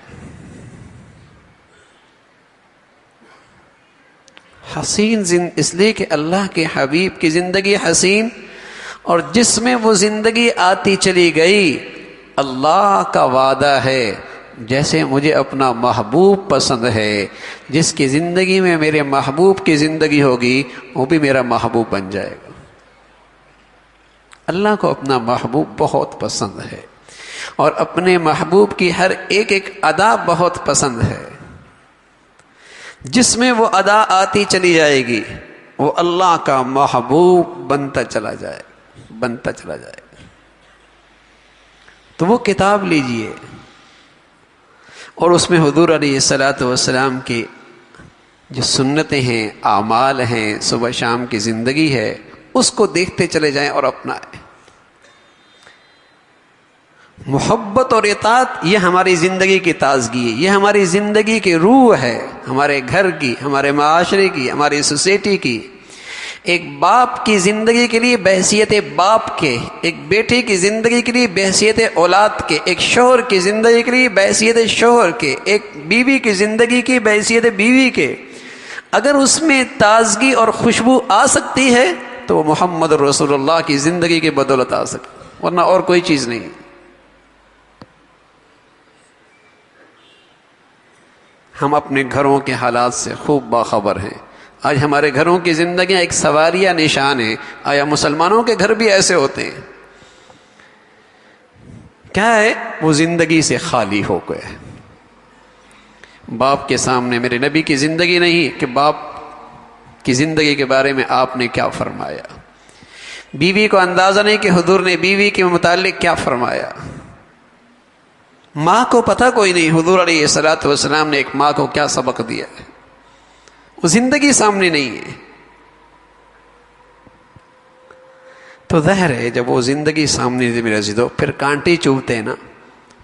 حسین اس لیے کہ اللہ کے حبیب کی زندگی حسین، اور جس میں وہ زندگی آتی چلی گئی، اللہ کا وعدہ ہے جیسے مجھے اپنا محبوب پسند ہے، جس کی زندگی میں میرے محبوب کی زندگی ہوگی وہ بھی میرا محبوب بن جائے گا۔ اللہ کو اپنا محبوب بہت پسند ہے، اور اپنے محبوب کی ہر ایک ادا بہت پسند ہے۔ جس میں وہ ادا آتی چلی جائے گی وہ اللہ کا محبوب بنتا چلا جائے گا۔ تو وہ کتاب لیجئے، اور اس میں حضور علیہ الصلوۃ والسلام کی جو سنتیں ہیں، اعمال ہیں، صبح شام کی زندگی ہے، اس کو دیکھتے چلے جائیں اور اپنائیں۔ محبت اور اطاعت یہ ہماری زندگی کی تازگی ہے، یہ ہماری زندگی کی روح ہے، ہمارے گھر کی، ہمارے معاشرے کی، ہماری سوسائٹی کی۔ ایک باپ کی زندگی کے لیے بحیثیت باپ کے، ایک بیٹے کی زندگی کے لیے بحیثیت اولاد کے، ایک شوہر کی زندگی کے لیے بحیثیت شوہر کے، ایک بیوی کی زندگی کی بحیثیت بیوی کے، اگر اس میں تازگی اور خوشبو آ سکتی ہے تو وہ محمد رسول اللہ کی زندگی کی بدولت آ سکتی، ورنہ اور کوئی چیز نہیں۔ ہم اپنے گھروں کے حالات سے خوب باخبر ہیں۔ آج ہمارے گھروں کی زندگیاں ایک سواریہ نشان ہیں۔ آیا مسلمانوں کے گھر بھی ایسے ہوتے ہیں؟ کیا ہے؟ وہ زندگی سے خالی ہو گئے۔ باپ کے سامنے میرے نبی کی زندگی نہیں کہ باپ کی زندگی کے بارے میں آپ نے کیا فرمایا، بیوی کو اندازہ نہیں کہ حضور نے بیوی کے متعلق کیا فرمایا، ماں کو پتہ کوئی نہیں حضور علیہ الصلوۃ والسلام نے ایک ماں کو کیا سبق دیا ہے، وہ زندگی سامنے نہیں ہے. تو ظاہر ہے جب وہ زندگی سامنے نہیں میرے عزیزو، پھر کانٹے چبھتے ہیں نا،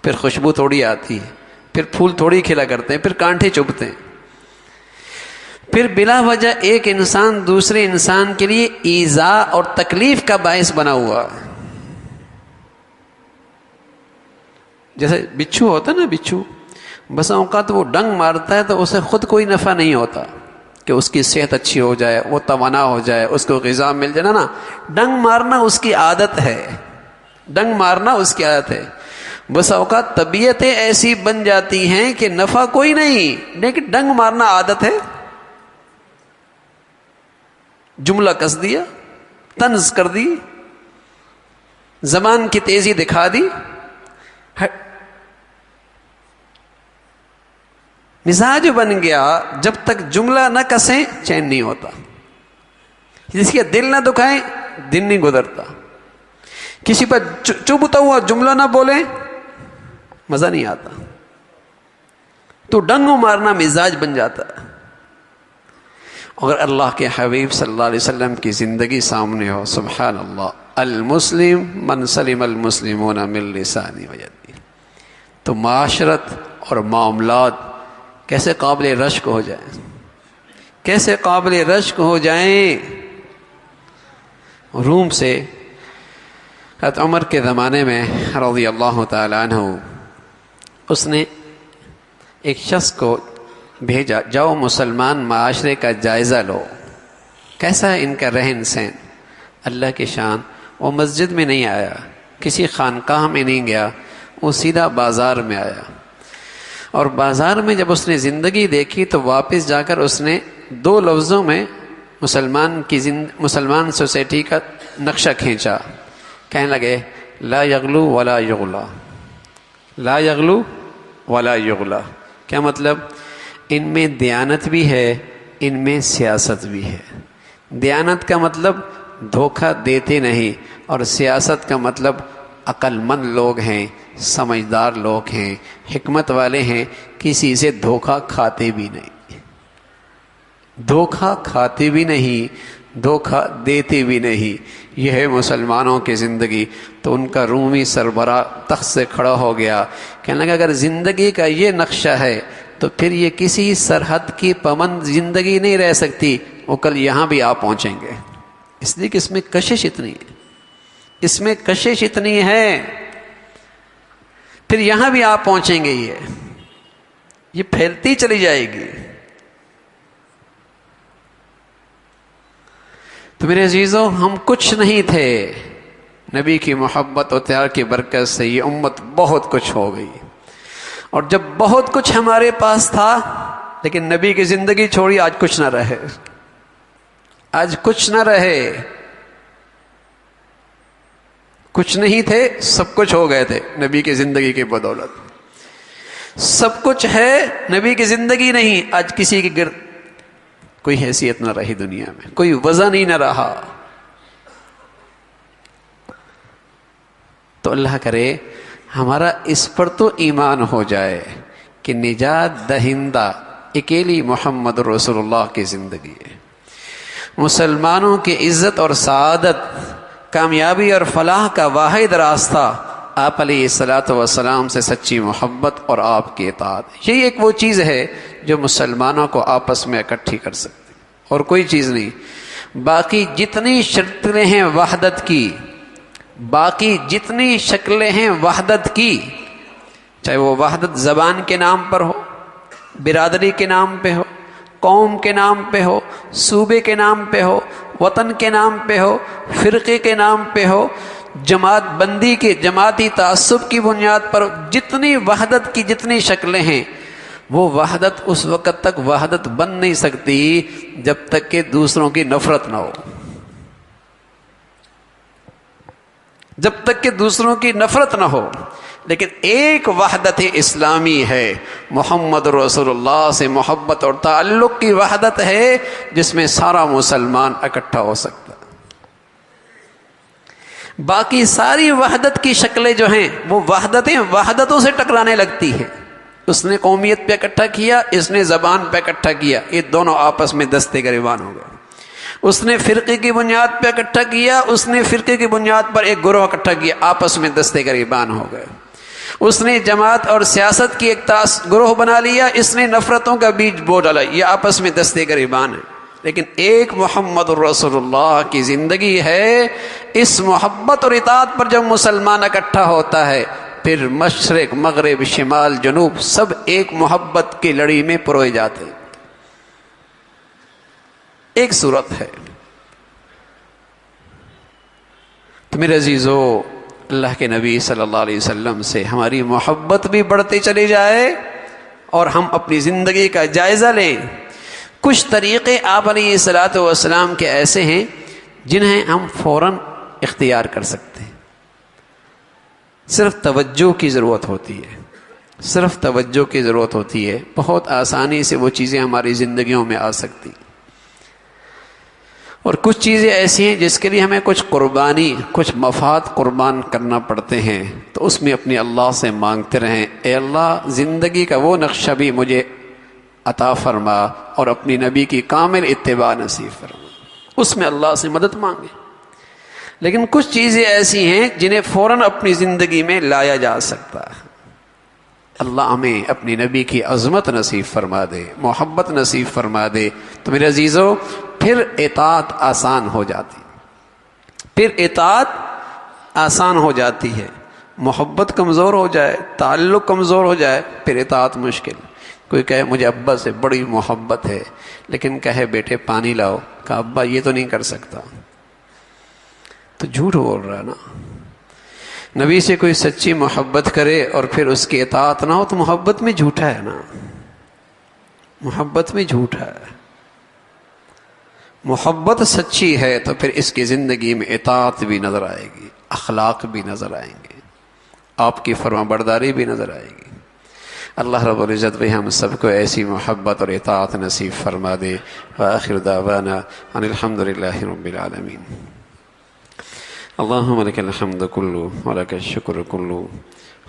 پھر خوشبو تھوڑی آتی ہے، پھر پھول تھوڑی کھلا کرتے ہیں، پھر کانٹے چبھتے ہیں. پھر بلا وجہ ایک انسان دوسرے انسان کے لیے ایذا اور تکلیف کا باعث بنا ہوا ہے. جیسے بچھو ہوتا ہے نا، بچھو بس اوقات وہ ڈنگ مارتا ہے تو اسے خود کوئی نفع نہیں ہوتا کہ اس کی صحت اچھی ہو جائے، وہ توانا ہو جائے، اس کو غذا مل جائے نا. ڈنگ مارنا اس کی عادت ہے، ڈنگ مارنا اس کی عادت ہے. بس اوقات طبیعتیں ایسی بن جاتی ہیں کہ نفع کوئی نہیں لیکن ڈنگ مارنا عادت ہے. جملہ کس دیا، طنز کر دی، زبان کی تیزی دکھا دی، مزاج بن گیا. جب تک جملہ نہ کسیں چین نہیں ہوتا، جس کے دل نہ دکھائیں دن نہیں گزرتا. کسی پر چبھتا ہوا جملہ نہ بولیں مزہ نہیں آتا. تو ڈنگو مارنا مزاج بن جاتا ہے. اگر اللہ کے حبیب صلی اللہ علیہ وسلم کی زندگی سامنے ہو، سبحان اللہ، المسلم من سلم المسلمون من لسانی و یدی، تو معاشرت اور معاملات کیسے قابل رشک ہو جائیں، کیسے قابل رشک ہو جائیں. روم سے حضرت عمر کے زمانے میں رضی اللہ تعالیٰ عنہ، اس نے ایک شخص کو بھیجا، جاؤ مسلمان معاشرے کا جائزہ لو، کیسا ہے ان کا رہن سہن. اللہ کی شان، وہ مسجد میں نہیں آیا، کسی خانقاہ میں نہیں گیا، وہ سیدھا بازار میں آیا. اور بازار میں جب اس نے زندگی دیکھی تو واپس جا کر اس نے 2 لفظوں میں مسلمان سوسائٹی کا نقشہ کھینچا. کہنے لگے لا یغلو ولا یغلا، لا یغلو ولا یغلا. کیا مطلب؟ ان میں دیانت بھی ہے، ان میں سیاست بھی ہے. دیانت کا مطلب دھوکہ دیتے نہیں، اور سیاست کا مطلب عقل مند لوگ ہیں، سمجھدار لوگ ہیں، حکمت والے ہیں، کسی سے دھوکہ کھاتے بھی نہیں، دھوکہ کھاتے بھی نہیں، دھوکہ دیتے بھی نہیں. یہ ہے مسلمانوں کی زندگی. تو ان کا رومی سربراہ تخت سے کھڑا ہو گیا، کہنے لگا اگر زندگی کا یہ نقشہ ہے تو پھر یہ کسی سرحد کی پابند زندگی نہیں رہ سکتی، وہ کل یہاں بھی آپ پہنچیں گے. اس لیے کہ اس میں کشش اتنی ہے، اس میں کشش اتنی ہے، پھر یہاں بھی آپ پہنچیں گے. یہ پھیلتی چلی جائے گی. تو میرے عزیزوں، ہم کچھ نہیں تھے، نبی کی محبت و اتحاد کی برکت سے یہ امت بہت کچھ ہو گئی. اور جب بہت کچھ ہمارے پاس تھا لیکن نبی کی زندگی چھوڑی، آج کچھ نہ رہے، آج کچھ نہ رہے. کچھ نہیں تھے، سب کچھ ہو گئے تھے نبی کی زندگی کی بدولت. سب کچھ ہے، نبی کی زندگی نہیں. آج کسی کی گرد کوئی حیثیت نہ رہی، دنیا میں کوئی وزن ہی نہ رہا. تو اللہ کرے ہمارا اس پر تو ایمان ہو جائے کہ نجات دہندہ اکیلی محمد رسول اللہ کی زندگی ہے. مسلمانوں کی عزت اور سعادت، کامیابی اور فلاح کا واحد راستہ آپ علیہ الصلوۃ والسلام سے سچی محبت اور آپ کی اطاعت. یہی ایک وہ چیز ہے جو مسلمانوں کو آپس میں اکٹھی کر سکتی، اور کوئی چیز نہیں. باقی جتنی شکلیں ہیں وحدت کی، باقی جتنی شکلیں ہیں وحدت کی، چاہے وہ وحدت زبان کے نام پر ہو، برادری کے نام پہ ہو، قوم کے نام پہ ہو، صوبے کے نام پہ ہو، وطن کے نام پہ ہو، فرقے کے نام پہ ہو، جماعت بندی کے جماعتی تعصب کی بنیاد پر، جتنی وحدت کی جتنی شکلیں ہیں، وہ وحدت اس وقت تک وحدت بن نہیں سکتی جب تک کہ دوسروں کی نفرت نہ ہو. جب تک کہ دوسروں کی نفرت نہ ہو. لیکن ایک وحدت اسلامی ہے، محمد رسول اللہ سے محبت اور تعلق کی وحدت ہے، جس میں سارا مسلمان اکٹھا ہو سکتا ہے. باقی ساری وحدت کی شکلیں جو ہیں وہ وحدتوں سے ٹکرانے لگتی ہیں. اس نے قومیت پہ اکٹھا کیا، اس نے زبان پہ اکٹھا کیا، یہ دونوں آپس میں دستے گریبان ہو گئے. اس نے فرقے کی بنیاد پہ اکٹھا کیا، اس نے فرقے کی بنیاد پر ایک گروہ اکٹھا کیا، آپس میں دستے گریبان ہو گئے. اس نے جماعت اور سیاست کی ایک گروہ بنا لیا، اس نے نفرتوں کا بیج بو ڈالا، یہ آپس میں دستے گریبان ہیں. لیکن ایک محمد رسول اللہ کی زندگی ہے. اس محبت اور اطاعت پر جب مسلمان اکٹھا ہوتا ہے پھر مشرق مغرب شمال جنوب سب ایک محبت کی لڑی میں پروئے جاتے ہیں. ایک صورت ہے. تو میرے عزیزو، اللہ کے نبی صلی اللہ علیہ وسلم سے ہماری محبت بھی بڑھتی چلی جائے اور ہم اپنی زندگی کا جائزہ لیں. کچھ طریقے آپ علیہ الصلوۃ والسلام کے ایسے ہیں جنہیں ہم فوراً اختیار کر سکتے ہیں. صرف توجہ کی ضرورت ہوتی ہے، صرف توجہ کی ضرورت ہوتی ہے. بہت آسانی سے وہ چیزیں ہماری زندگیوں میں آ سکتی. اور کچھ چیزیں ایسی ہیں جس کے لیے ہمیں کچھ قربانی، کچھ مفاد قربان کرنا پڑتے ہیں، تو اس میں اپنے اللہ سے مانگتے رہیں، اے اللہ زندگی کا وہ نقشہ بھی مجھے عطا فرما اور اپنی نبی کی کامل اتباع نصیب فرما. اس میں اللہ سے مدد مانگیں. لیکن کچھ چیزیں ایسی ہیں جنہیں فوراً اپنی زندگی میں لایا جا سکتا ہے. اللہ ہمیں اپنی نبی کی عظمت نصیب فرما دے، محبت نصیب فرما دے. تو میرے عزیزو، پھر اطاعت آسان ہو جاتی، پھر اطاعت آسان ہو جاتی ہے. محبت کمزور ہو جائے، تعلق کمزور ہو جائے، پھر اطاعت مشکل. کوئی کہے مجھے ابا سے بڑی محبت ہے، لیکن کہے بیٹے پانی لاؤ، کہا ابا یہ تو نہیں کر سکتا، تو جھوٹ بول رہا ہے نا. نبی سے کوئی سچی محبت کرے اور پھر اس کی اطاعت نہ ہو تو محبت میں جھوٹا ہے نا، محبت میں جھوٹا ہے. محبت سچی ہے تو پھر اس کی زندگی میں اطاعت بھی نظر آئے گی، اخلاق بھی نظر آئیں گے، آپ کی فرما برداری بھی نظر آئے گی. اللہ رب العزت بھی ہم سب کو ایسی محبت اور اطاعت نصیب فرما دے. وآخر دعوانا ان الحمد للہ رب العالمین. اللہم لک الحمد کلو ولک الشکر کلو،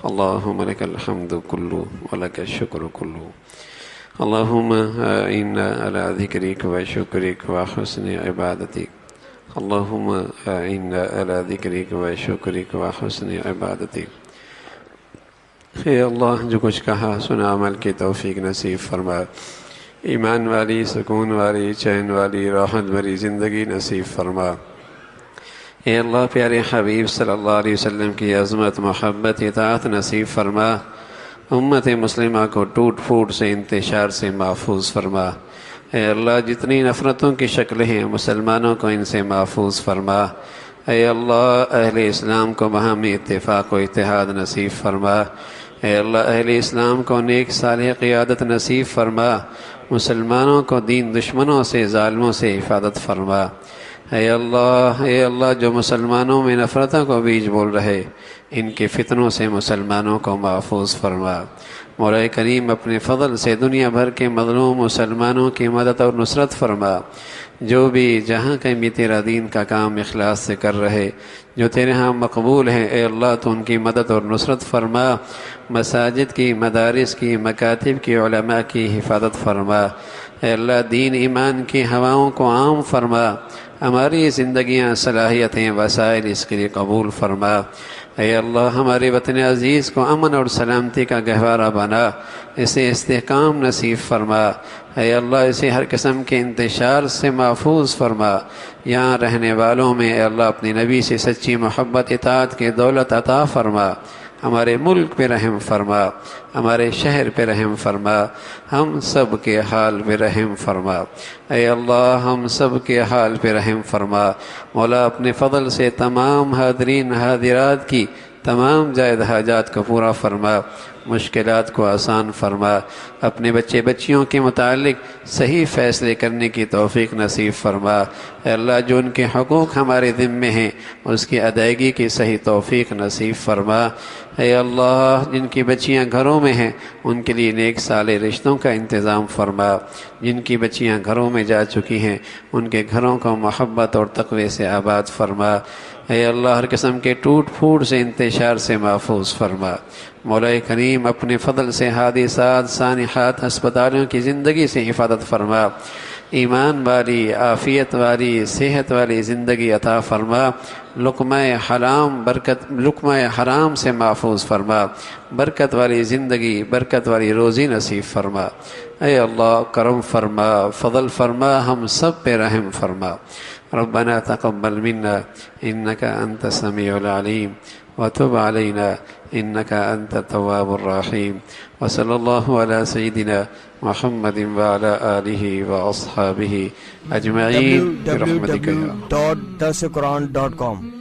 اللہم لک الحمد کلو ولک الشکر کلو. اللہم اعنا علی ذکرک و شکرک و حسن عبادتک. اللہم اعنا علی ذکرک و شکرک و حسن عبادتک. اے اللہ، جو کچھ کہا سنا عمل کی توفیق نصیب فرما. ایمان والی، سکون والی، چین والی، راحت بھری زندگی نصیب فرما. اے اللہ، پیارے حبیب صلی اللہ علیہ وسلم کی عظمت، محبت، اطاعت نصیب فرما. امت مسلمہ کو ٹوٹ پھوٹ سے، انتشار سے محفوظ فرما. اے اللہ، جتنی نفرتوں کی شکلیں ہیں مسلمانوں کو ان سے محفوظ فرما. اے اللہ، اہل اسلام کو باہمی اتفاق و اتحاد نصیب فرما. اے اللہ، اہل اسلام کو نیک صالح قیادت نصیب فرما. مسلمانوں کو دین دشمنوں سے، ظالموں سے حفاظت فرما. اے اللہ، جو مسلمانوں میں نفرتوں کو بیج بول رہے، ان کے فتنوں سے مسلمانوں کو محفوظ فرما. مولا کریم اپنے فضل سے دنیا بھر کے مظلوم مسلمانوں کی مدد اور نصرت فرما. جو بھی جہاں کہیں بھی تیرا دین کا کام اخلاص سے کر رہے، جو تیرے ہاں مقبول ہیں، اے اللہ تو ان کی مدد اور نصرت فرما. مساجد کی، مدارس کی، مکاتب کی، علماء کی حفاظت فرما. اے اللہ، دین ایمان کی ہواؤں کو عام فرما. ہماری زندگیاں، صلاحیتیں، وسائل اس کے لیے قبول فرما. اے اللہ، ہمارے وطن عزیز کو امن اور سلامتی کا گہوارہ بنا، اسے استحکام نصیب فرما. اے اللہ، اسے ہر قسم کے انتشار سے محفوظ فرما. یہاں رہنے والوں میں اے اللہ اپنے نبی سے سچی محبت، اطاعت کی دولت عطا فرما. ہمارے ملک پہ رحم فرما، ہمارے شہر پہ رحم فرما، ہم سب کے حال پہ رحم فرما. اے اللہ، ہم سب کے حال پہ رحم فرما. مولا، اپنے فضل سے تمام حاضرین حاضرات کی تمام جائز حاجات کو پورا فرما. مشکلات کو آسان فرما، اپنے بچے بچیوں کے متعلق صحیح فیصلے کرنے کی توفیق نصیب فرما۔ اے اللہ جو ان کے حقوق ہمارے ذمے ہیں اس کی ادائیگی کی صحیح توفیق نصیب فرما۔ اے اللہ جن کی بچیاں گھروں میں ہیں ان کے لیے نیک صالح رشتوں کا انتظام فرما، جن کی بچیاں گھروں میں جا چکی ہیں ان کے گھروں کو محبت اور تقوی سے آباد فرما۔ اے اللہ ہر قسم کے ٹوٹ پھوٹ سے انتشار سے محفوظ فرما۔ مولا کریم اپنے فضل سے حادثات سانحات ہسپتالوں کی زندگی سے حفاظت فرما، ایمان والی عافیت والی صحت والی زندگی عطا فرما، لقمہ حرام سے محفوظ فرما، برکت والی زندگی برکت والی روزی نصیب فرما۔ اے اللہ کرم فرما، فضل فرما، ہم سب پہ رحم فرما۔ ربنا تقبل منا انك انت السميع العليم وتب علينا انك انت التواب الرحيم، وصلى الله على سيدنا محمد وعلى آله وأصحابه أجمعين برحمتك يا www.thequran.com